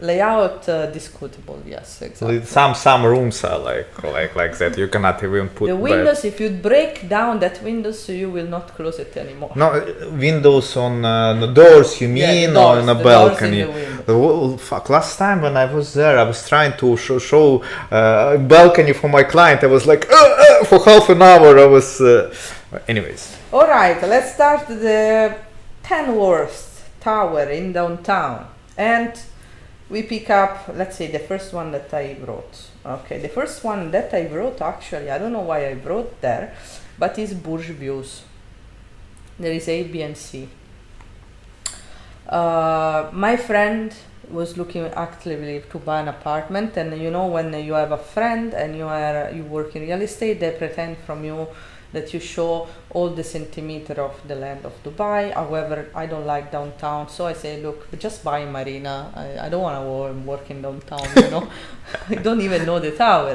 Speaker 2: Layout discutable, yes, exactly.
Speaker 1: Some rooms are like that. You cannot even put
Speaker 2: The windows, if you break down that windows, you will not close it anymore.
Speaker 1: No, windows on the doors, you mean,
Speaker 2: the
Speaker 1: or
Speaker 2: doors,
Speaker 1: on a
Speaker 2: the
Speaker 1: balcony?
Speaker 2: doors in the window.
Speaker 1: Fuck, last time when I was there, I was trying to show a balcony for my client. I was like, for half an hour, I was... anyways.
Speaker 2: Alright, let's start the 10 worst tower in downtown. And we pick up, let's say, the first one that I wrote. Okay, the first one that I wrote, actually, I don't know why I wrote there, but it's Burj Views. There is A, B, and C. My friend was looking actively to buy an apartment, and when you have a friend and you work in real estate, they pretend from you that you show all the centimeter of the land of Dubai. However, I don't like downtown, so I say, look, just buy Marina. I don't want to work in downtown, I don't even know the tower.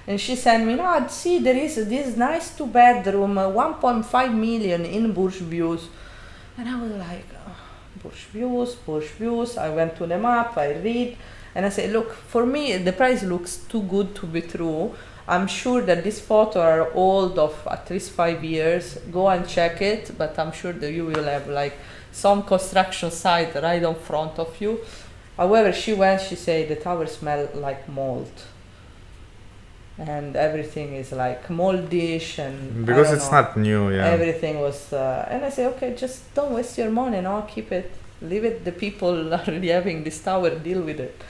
Speaker 2: And she sent me, no, see, there is this nice 2-bedroom, 1.5 million in Burj Views. And I was like, Burj Views. I went to the map, I read, and I say, look, for me, the price looks too good to be true. I'm sure that these photos are old of at least 5 years. Go and check it, but I'm sure that you will have like some construction site right in front of you. However, she said the tower smell like mold. And everything is like moldish and
Speaker 1: Because it's not new, yeah.
Speaker 2: Everything was, and I say, okay, just don't waste your money, keep it, leave it. The people are already having this tower, deal with it.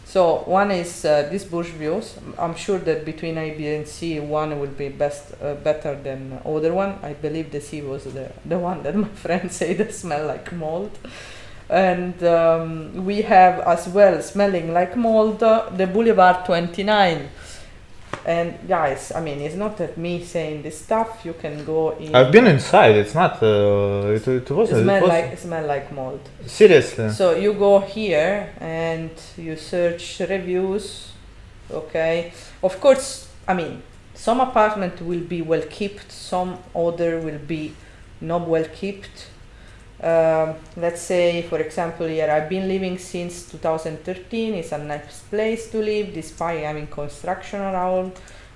Speaker 2: So one is this Burj Views. I'm sure that between A, B, and C, one will be better than other one. I believe the C was the one that my friend said that smell like mold. And we have as well, smelling like mold, the Boulevard 29. And guys, I mean, it's not that me saying this stuff. You can go in.
Speaker 1: I've been inside. It's not. It wasn't.
Speaker 2: Smell like mold.
Speaker 1: Seriously.
Speaker 2: So you go here and you search reviews. Okay. Of course, I mean, some apartment will be well kept. Some other will be not well kept. Let's say, for example, here I've been living since 2013. It's a nice place to live despite having construction around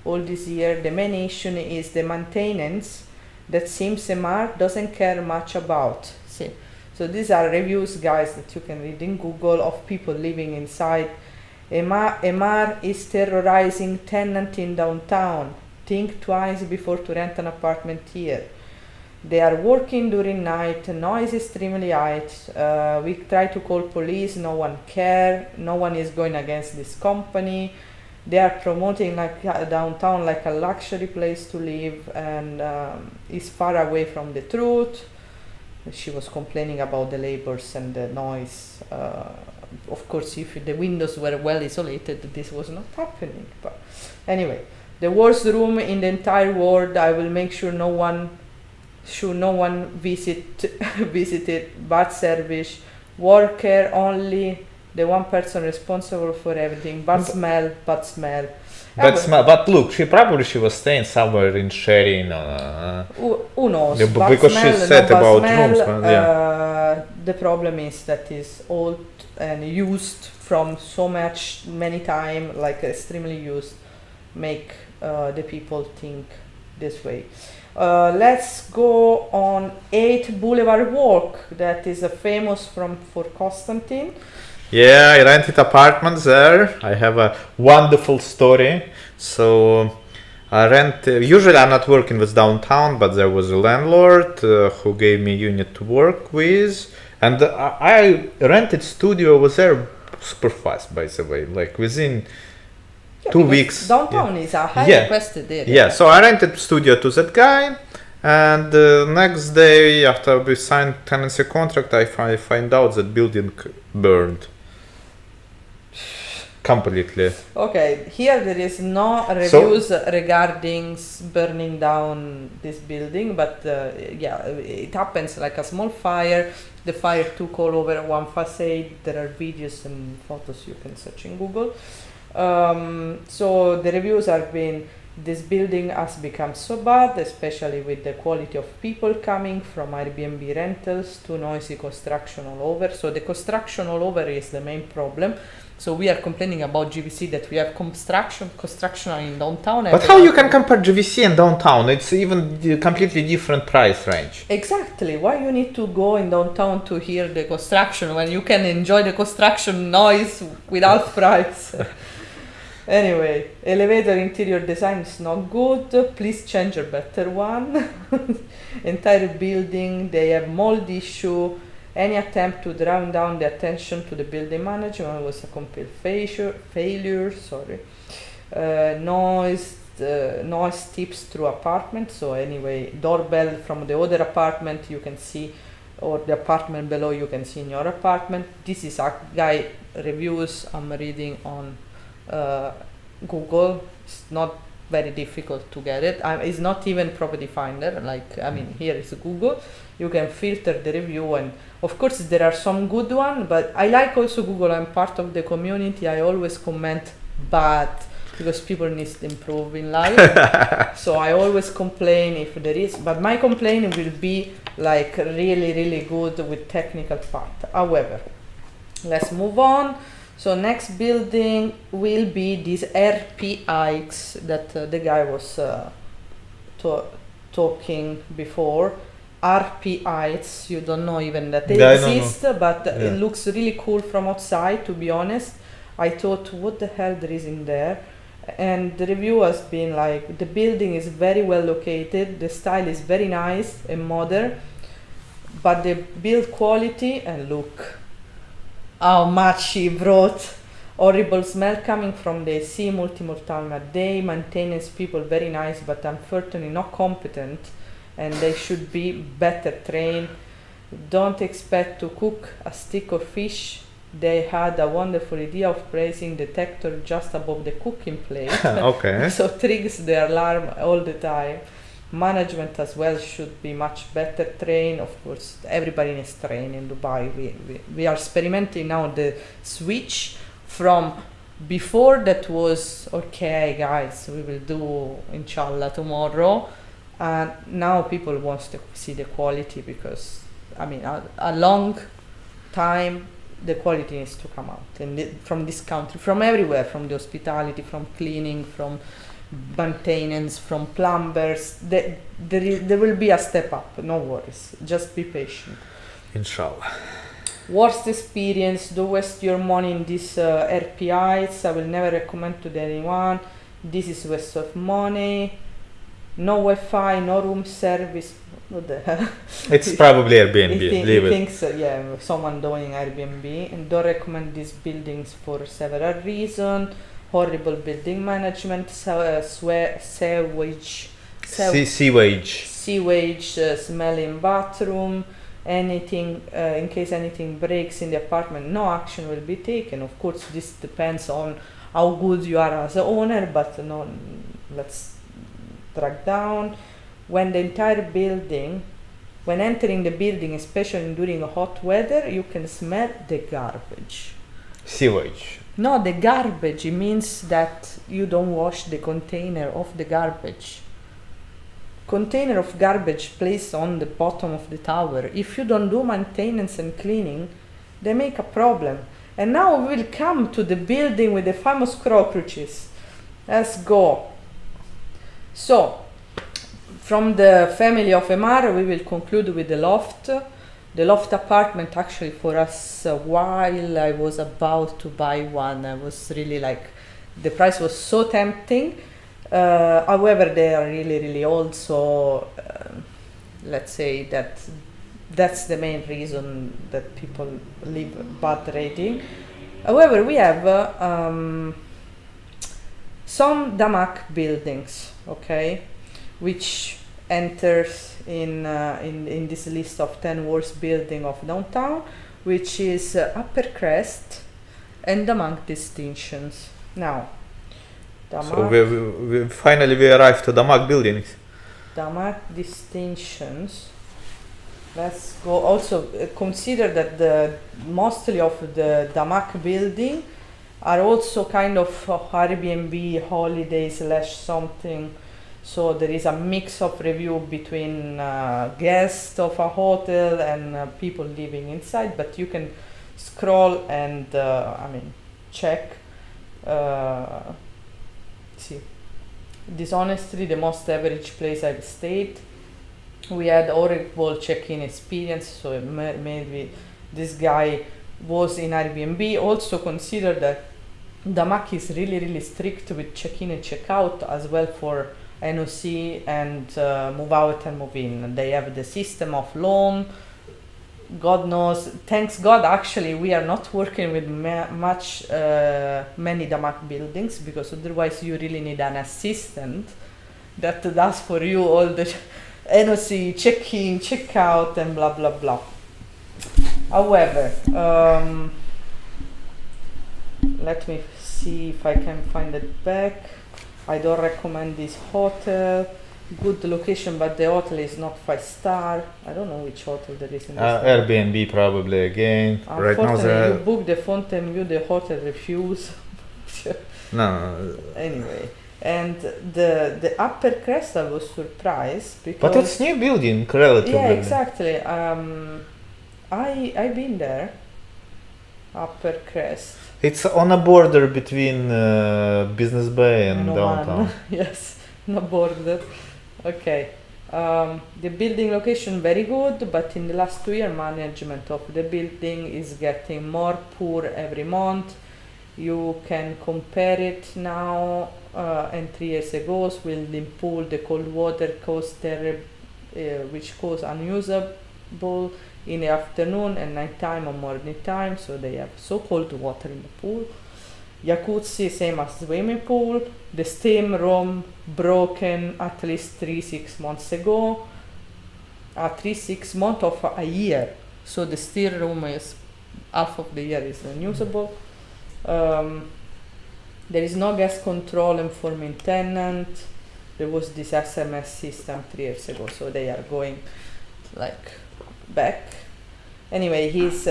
Speaker 2: all this year. The main issue is the maintenance that Simsemar doesn't care much about. See, so these are reviews, guys, that you can read in Google of people living inside. Emar is terrorizing tenant in downtown. Think twice before to rent an apartment here. They are working during night, noise is extremely high. We try to call police, no one care, no one is going against this company. They are promoting like downtown like a luxury place to live, and is far away from the truth. She was complaining about the labors and the noise. Of course, if the windows were well isolated, this was not happening. But anyway, the worst room in the entire world. I will make sure no one visited. Bad service, worker only, the one person responsible for everything. Bad smell.
Speaker 1: But look, she was staying somewhere in Sherry.
Speaker 2: Who knows?
Speaker 1: Yeah,
Speaker 2: Bad
Speaker 1: because
Speaker 2: smell,
Speaker 1: she said
Speaker 2: no bad
Speaker 1: about
Speaker 2: smell,
Speaker 1: rooms. Yeah.
Speaker 2: The problem is that is old and used from many time, like extremely used, make the people think this way. Let's go on 8 Boulevard Walk. That is a famous for Constantine.
Speaker 1: Yeah, I rented apartments there. I have a wonderful story. So I rent. Usually, I'm not working with downtown, but there was a landlord who gave me a unit to work with, and I rented studio was there super fast. By the way, like within 2 weeks.
Speaker 2: Downtown is a highly requested area.
Speaker 1: Yeah, so I rented studio to that guy, And the next day, after we signed tenancy contract, I find out that building burned completely.
Speaker 2: Okay, here there is no reviews regarding burning down this building, but yeah, it happens like a small fire. The fire took all over one facade. There are videos and photos you can search in Google. So the reviews have been, this building has become so bad, especially with the quality of people coming from Airbnb rentals to noisy construction all over. So the construction all over is the main problem. So we are complaining about GVC that we have construction in downtown.
Speaker 1: But how you can compare GVC and downtown? It's even completely different price range.
Speaker 2: Exactly. Why you need to go in downtown to hear the construction when you can enjoy the construction noise with half price? Anyway, elevator interior design is not good. Please change a better one. Entire building, they have mold issue. Any attempt to drown down the attention to the building management was a complete failure. Noise tips through apartment. So anyway, doorbell from the other apartment you can see, or the apartment below you can see in your apartment. This is a guy reviews I'm reading on Google. It's not very difficult to get it. It's not even Property Finder. Here is Google. You can filter the review, and of course there are some good one, but I like also Google. I'm part of the community. I always comment bad because people need to improve in life. So I always complain if there is, but my complaint will be like really, really good with technical part. However, let's move on. So next building will be this RPX that the guy was talking before. RPIs, you don't know even that they exist, but it looks really cool from outside, to be honest. I thought, what the hell there is in there? And the review has been like, the building is very well located, the style is very nice and modern, but the build quality, and look how much he brought. Horrible smell coming from the AC multiple times a day. Maintenance people very nice, but unfortunately not competent, and they should be better trained. Don't expect to cook a stick of fish. They had a wonderful idea of placing detector just above the cooking plate.
Speaker 1: Okay.
Speaker 2: So triggers the alarm all the time. Management as well should be much better trained. Of course, everybody is trained in Dubai. We are experimenting now the switch from before that was okay, guys, we will do inshallah tomorrow, and now people want to see the quality, because a long time the quality needs to come out, and from this country, from everywhere, from the hospitality, from cleaning, from maintenance, from plumbers. There will be a step up, no worries, just be patient,
Speaker 1: inshallah.
Speaker 2: Worst experience, don't waste your money in these RPIs. I will never recommend to anyone. This is waste of money. No Wi-Fi, no room service. What the hell?
Speaker 1: It's probably Airbnb.
Speaker 2: He thinks, someone doing Airbnb. And don't recommend these buildings for several reasons. Horrible building management, sewage, smelling bathroom. Anything in case anything breaks in the apartment, no action will be taken. Of course, this depends on how good you are as an owner, but no, let's drag down. When entering the building, especially during hot weather, you can smell the garbage.
Speaker 1: Sewage.
Speaker 2: No, the garbage. It means that you don't wash the container of the garbage. Container of garbage placed on the bottom of the tower. If you don't do maintenance and cleaning, they make a problem. And now we will come to the building with the famous cockroaches. Let's go. So, from the family of Emar, we will conclude with the loft. The loft apartment, actually, for us, while I was about to buy one, I was really like, the price was so tempting. However, they are really, really old, so let's say that's the main reason that people leave bad rating. However, we have some Damak buildings, okay, which enters in this list of 10 worst building of downtown, which is Upper Crest and Damak distinctions. Now,
Speaker 1: So
Speaker 2: Damak,
Speaker 1: we finally arrived to Damak buildings.
Speaker 2: Damak distinctions. Let's go. Also consider that the mostly of the Damak building are also kind of Airbnb holiday slash something. So there is a mix of review between guests of a hotel and people living inside. But you can scroll and check. See, dishonestly, the most average place I've stayed. We had horrible check-in experience, so maybe this guy was in Airbnb. Also consider that Damak is really strict with check-in and check-out as well for NOC and move out and move in. They have the system of loan. God knows, thanks God, actually we are not working with many Damak buildings, because otherwise you really need an assistant that does for you all the NOC, check-in, check-out, and blah blah blah. However, let me see if I can find it back. I don't recommend this hotel. Good location, but the hotel is not 5-star. I don't know which hotel there is in this.
Speaker 1: Airbnb probably again. Right now
Speaker 2: Unfortunately, you book the Fontainebleau, the hotel refuse.
Speaker 1: No.
Speaker 2: Anyway, and the Upper Crest, I was surprised because.
Speaker 1: But it's new building, relatively.
Speaker 2: Yeah, exactly. I've been there. Upper Crest.
Speaker 1: It's on a border between Business Bay and downtown.
Speaker 2: Yes, no border. Okay. The building location very good, but in the last 2 years, management of the building is getting more poor every month. You can compare it now and 3 years ago. Swimming pool, the cold water coaster, which was unusable in the afternoon and nighttime or morning time, so they have so cold water in the pool. Jacuzzi, same as swimming pool. The steam room broken at least 3-6 months ago. 3-6 months of a year. So the steam room is half of the year is unusable. There is no gas control and for maintenance. There was this SMS system 3 years ago, so they are going like back. Anyway, he's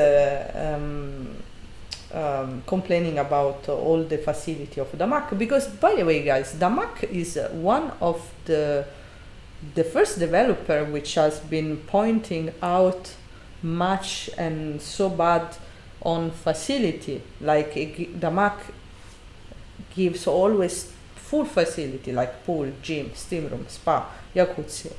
Speaker 2: complaining about all the facility of Damak, because by the way guys, Damak is one of the first developer which has been pointing out much and so bad on facility. Like Damak gives always full facility like pool, gym, steam room, spa, jacuzzi,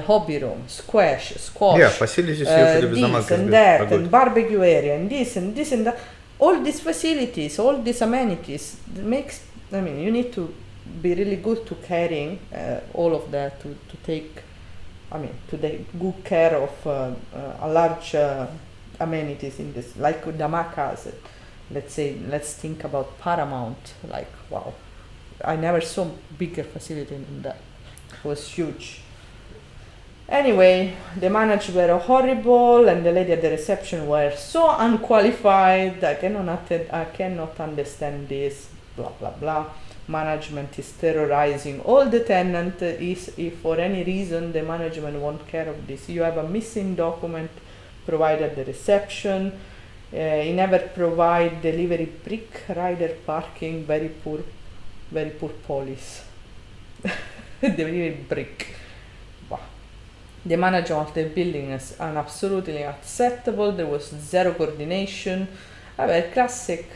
Speaker 2: hobby room, squash.
Speaker 1: Yeah, facilities usually with Damak
Speaker 2: this and that, and barbecue area, and this and this and that. All these facilities, all these amenities makes. I mean, you need to be really good to carrying all of that to take. I mean, to take good care of a large amenities in this, like Damak has it. Let's think about Paramount. Like, wow, I never saw bigger facility than that. It was huge. Anyway, the managers were horrible and the lady at the reception were so unqualified. I cannot understand this, blah blah blah. Management is terrorizing all the tenants. If for any reason the management won't care of this, you have a missing document provided at the reception. He never provide delivery brick, rider parking, very poor police. Delivery brick. Wow. The management of the building is absolutely unacceptable. There was zero coordination. Classic.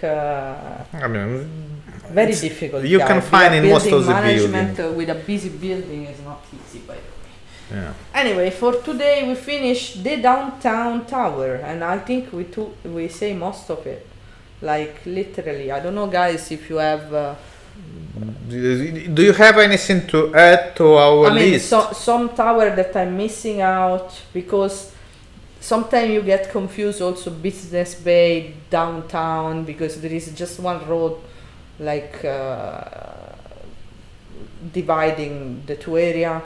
Speaker 2: Very difficult.
Speaker 1: You can find in most of the
Speaker 2: management
Speaker 1: building.
Speaker 2: With a busy building is not easy, by the way.
Speaker 1: Yeah.
Speaker 2: Anyway, for today we finished the downtown tower, and I think we say most of it, like literally. I don't know, guys, if you have.
Speaker 1: Do you have anything to add to our list?
Speaker 2: Some tower that I'm missing out, because sometimes you get confused also Business Bay, downtown, because there is just one road dividing the two area.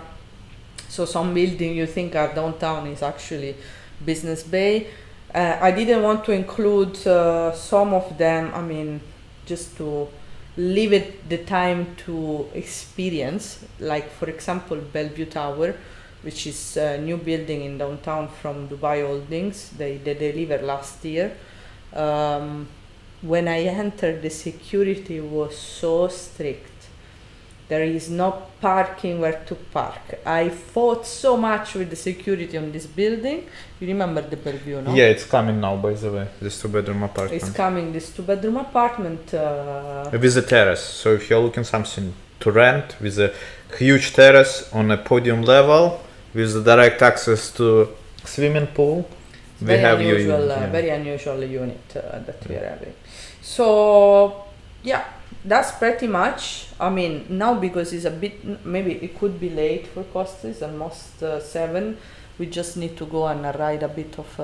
Speaker 2: So some building you think are downtown is actually Business Bay. I didn't want to include some of them. I mean, just to leave it the time to experience. Like for example, Bellevue Tower, which is a new building in downtown from Dubai Holdings. They delivered last year. When I entered, the security was so strict. There is no parking where to park. I fought so much with the security on this building. You remember the Bellevue, no?
Speaker 1: Yeah, it's coming now, by the way. This 2-bedroom apartment.
Speaker 2: It's coming, this 2-bedroom apartment.
Speaker 1: With a terrace. So if you're looking something to rent with a huge terrace on a podium level, with direct access to swimming pool, we have
Speaker 2: very unusual unit that we are having. So yeah, that's pretty much. I mean, now because it's a bit, maybe it could be late for Costa, it's almost 7. We just need to go and ride a bit of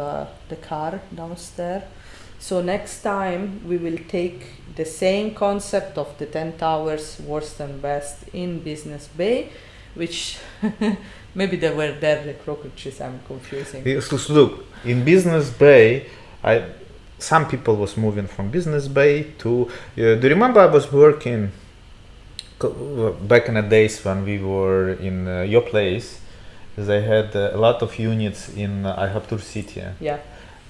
Speaker 2: the car downstairs. So next time we will take the same concept of the 10 towers, worst and best in Business Bay, which maybe they were there, the cockroaches, I'm confusing.
Speaker 1: So look, in Business Bay, some people was moving from Business Bay to, do you remember I was working back in the days when we were in your place, they had a lot of units in Al-Habtour City.
Speaker 2: Yeah.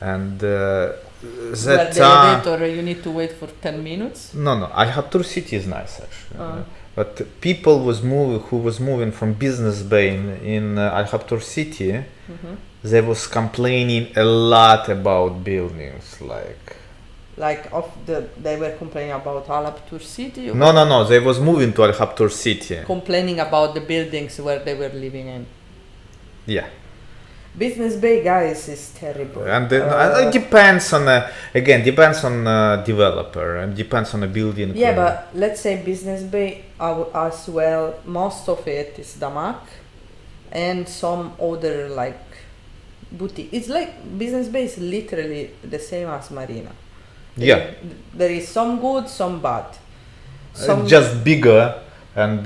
Speaker 1: And
Speaker 2: that the elevator, you need to wait for 10 minutes?
Speaker 1: No, Al-Habtour City is nice actually. But people who was moving from Business Bay in Al-Habtour City, they was complaining a lot about buildings,
Speaker 2: they were complaining about Al-Habtour City?
Speaker 1: No, they was moving to Al-Habtour City.
Speaker 2: Complaining about the buildings where they were living in.
Speaker 1: Yeah.
Speaker 2: Business Bay, guys, is terrible.
Speaker 1: And it depends on developer and depends on the building.
Speaker 2: Yeah, but let's say Business Bay as well. Most of it is Damak, and some other like boutique. It's like Business Bay is literally the same as Marina. There is some good, some bad.
Speaker 1: Just bigger. And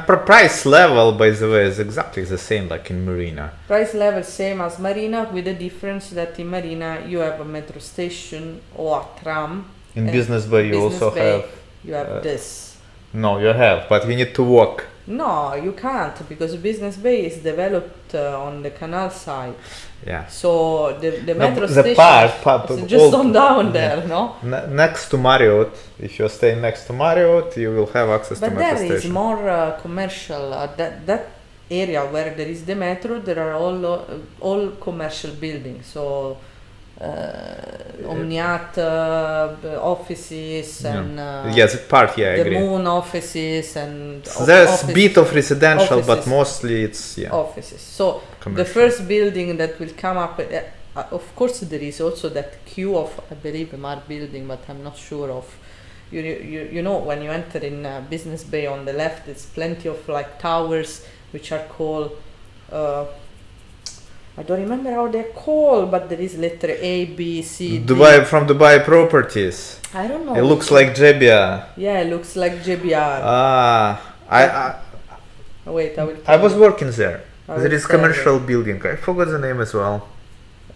Speaker 1: price level, by the way, is exactly the same like in Marina.
Speaker 2: Price level same as Marina, with the difference that in Marina you have a metro station or a tram.
Speaker 1: In Business Bay you also have...
Speaker 2: You have this.
Speaker 1: No, you have, but you need to walk.
Speaker 2: No, you can't, because Business Bay is developed on the canal side.
Speaker 1: Yeah.
Speaker 2: So the metro station
Speaker 1: is
Speaker 2: just on down there, no?
Speaker 1: Next to Marriott, if you're staying next to Marriott, you will have access to metro station.
Speaker 2: But there is more commercial. That area where there is the metro, there are all commercial buildings. So Omniat offices and
Speaker 1: yes, part. Yeah, I
Speaker 2: the
Speaker 1: agree.
Speaker 2: Moon offices and
Speaker 1: there's a bit of residential, but mostly it's
Speaker 2: offices. So
Speaker 1: commercial.
Speaker 2: The first building that will come up, of course, there is also that queue of, I believe, Mar building, but I'm not sure of. You know, when you enter in Business Bay on the left, it's plenty of like towers which are called. I don't remember how they're called, but there is letter A, B, C, D.
Speaker 1: From Dubai Properties.
Speaker 2: I don't know.
Speaker 1: It looks like JBR.
Speaker 2: Yeah, it looks like JBR. Wait,
Speaker 1: I was working there. There is commercial building. I forgot the name as well.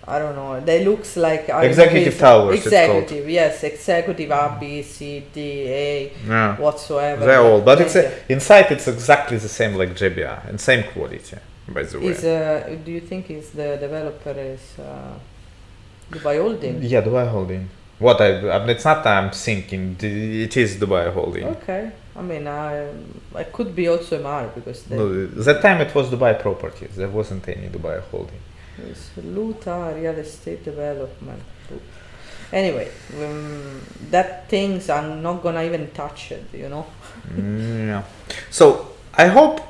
Speaker 2: I don't know. They looks like
Speaker 1: Executive Towers.
Speaker 2: Executive, yes, Executive A, B, C, D, A, whatsoever.
Speaker 1: They're all, but it's inside. It's exactly the same like JBR and same quality. By the way,
Speaker 2: do you think the developer is Dubai Holding?
Speaker 1: Yeah, Dubai Holding. What it's not. I'm thinking it is Dubai Holding.
Speaker 2: Okay, I mean, I could be also MR because
Speaker 1: that time it was Dubai Properties. There wasn't any Dubai Holding.
Speaker 2: It's Luta Real Estate Development. Anyway, that things I'm not gonna even touch it. You know.
Speaker 1: Yeah. So I hope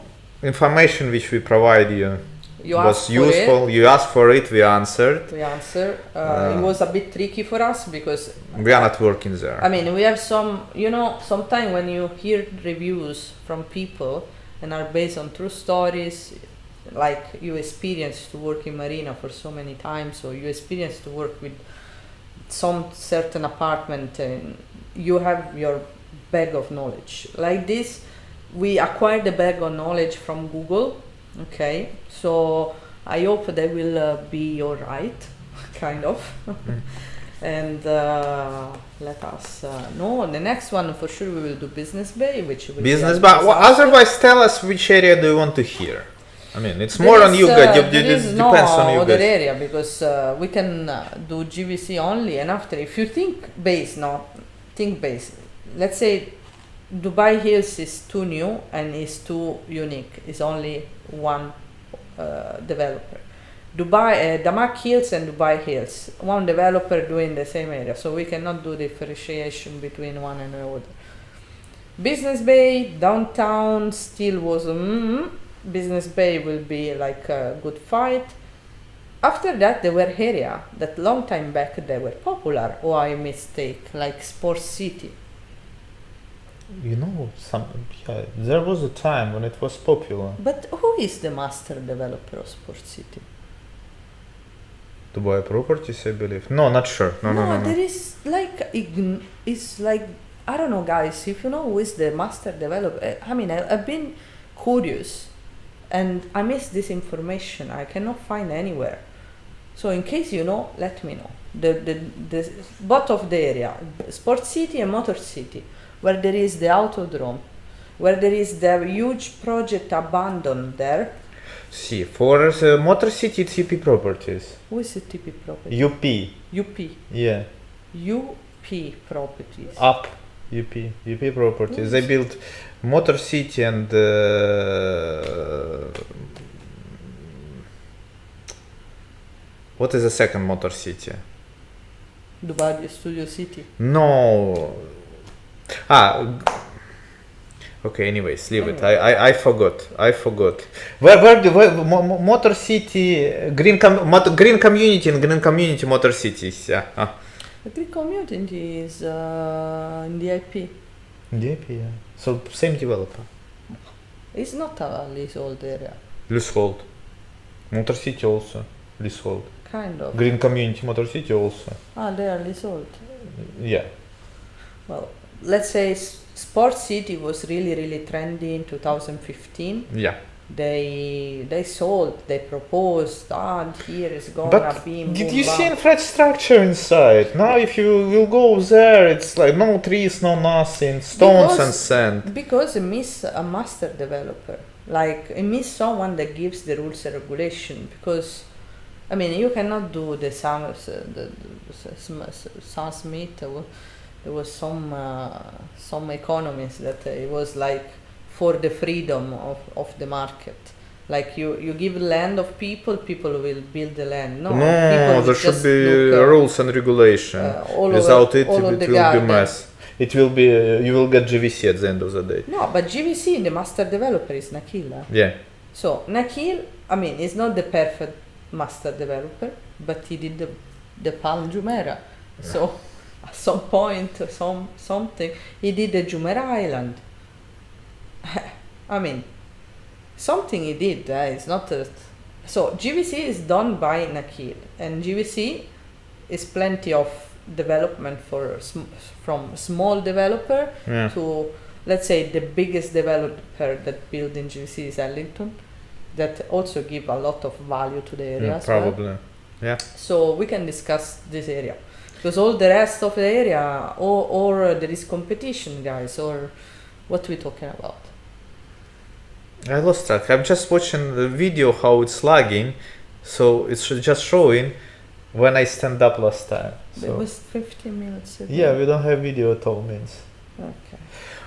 Speaker 1: information which we provide you was useful. You asked for it, we answered. It
Speaker 2: was a bit tricky for us because
Speaker 1: we are not working there.
Speaker 2: I mean, we have some, sometimes when you hear reviews from people and are based on true stories, like you experience to work in Marina for so many times, or you experience to work with some certain apartment, and you have your bag of knowledge. Like this, we acquired the bag of knowledge from Google, Okay, so I hope they will be all right, kind of. And let us know. The next one for sure we will do Business Bay, which will
Speaker 1: Business,
Speaker 2: be a
Speaker 1: but
Speaker 2: disaster.
Speaker 1: otherwise tell us which area do you want to hear. I mean, it's
Speaker 2: There
Speaker 1: more on
Speaker 2: is,
Speaker 1: you guys. It
Speaker 2: there is no
Speaker 1: depends on you
Speaker 2: other
Speaker 1: guys.
Speaker 2: area because we can do GVC only, and after if you think base, let's say Dubai Hills is too new and is too unique. It's only one developer. Damak Hills and Dubai Hills, one developer doing the same area, so we cannot do differentiation between one and the other. Business Bay, downtown still was Business Bay will be like a good fight. After that there were area that long time back they were popular, or I mistake, like Sports City.
Speaker 1: You know, there was a time when it was popular.
Speaker 2: But who is the master developer of Sports City?
Speaker 1: Dubai Properties, I believe. No, not sure. No.
Speaker 2: There is like it's like, I don't know, guys. If you know who is the master developer, I mean, I've been curious, and I missed this information. I cannot find anywhere. So in case you know, let me know. The both of the area, Sports City and Motor City, where there is the Autodrome, where there is the huge project abandoned there.
Speaker 1: See, for the Motor City, it's UP Properties.
Speaker 2: Who is the TP property?
Speaker 1: UP.
Speaker 2: UP.
Speaker 1: Yeah.
Speaker 2: UP properties.
Speaker 1: Up. UP Properties. They built Motor City and what is the second Motor City?
Speaker 2: Dubai Studio City.
Speaker 1: No. Okay, anyways, leave it. I forgot. Where Motor City, Green Community and Green Community Motor City. Yeah.
Speaker 2: The Green Community is in the IP.
Speaker 1: DP, yeah. So same developer.
Speaker 2: It's not a leasehold area.
Speaker 1: Leasehold. Motor City also. Leasehold.
Speaker 2: Kind of.
Speaker 1: Green Community Motor City also.
Speaker 2: They are leasehold.
Speaker 1: Yeah.
Speaker 2: Well, let's say Sports City was really trendy in 2015.
Speaker 1: Yeah.
Speaker 2: They sold, they proposed, here is gonna
Speaker 1: But
Speaker 2: be.
Speaker 1: did you see infrastructure inside? Now if you will go there, it's like no trees, no nothing, stones and sand.
Speaker 2: Because it miss a master developer. Like it miss someone that gives the rules and regulation. Because I mean, you cannot do the Sam Smith. There was some economists that it was like for the freedom of the market. Like you give land of people will build the land. No,
Speaker 1: there should be rules and regulation. Without it will be mess. It will be you will get GVC at the end of the day.
Speaker 2: No, but GVC, the master developer is Nakhil.
Speaker 1: Yeah.
Speaker 2: So Nakhil, I mean, is not the perfect master developer, but he did the Palm Jumeirah. So at some point, something he did the Jumeirah Island. I mean, something he did. It's not so GVC is done by Nakhil, and GVC is plenty of development for from small developer to, let's say, the biggest developer that built in GVC is Ellington, that also give a lot of value to the area.
Speaker 1: Probably. Yeah.
Speaker 2: So we can discuss this area. Because all the rest of the area, or there is competition, guys, or what we talking about?
Speaker 1: I lost track. I'm just watching the video how it's lagging, so it's just showing when I stand up last time. So.
Speaker 2: It was 15 minutes ago.
Speaker 1: Yeah, we don't have video at all, means.
Speaker 2: Okay.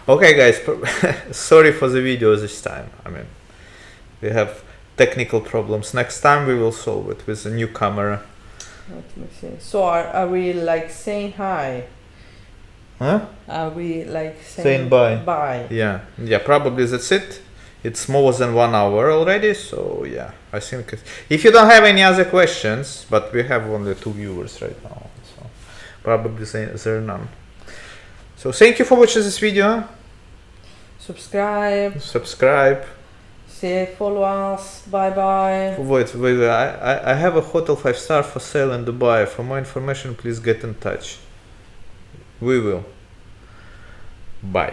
Speaker 1: Okay, guys, sorry for the video this time. I mean, we have technical problems. Next time we will solve it with a new camera.
Speaker 2: Let me see. So are we like saying hi?
Speaker 1: Huh?
Speaker 2: Are we like
Speaker 1: saying bye?
Speaker 2: Bye.
Speaker 1: Yeah, probably that's it. It's more than 1 hour already, so yeah, I think if you don't have any other questions, but we have only 2 viewers right now, so probably there are none. So thank you for watching this video.
Speaker 2: Subscribe.
Speaker 1: Say
Speaker 2: follow us. Bye.
Speaker 1: Wait, I have a hotel 5-star for sale in Dubai. For more information, please get in touch. We will. Bye.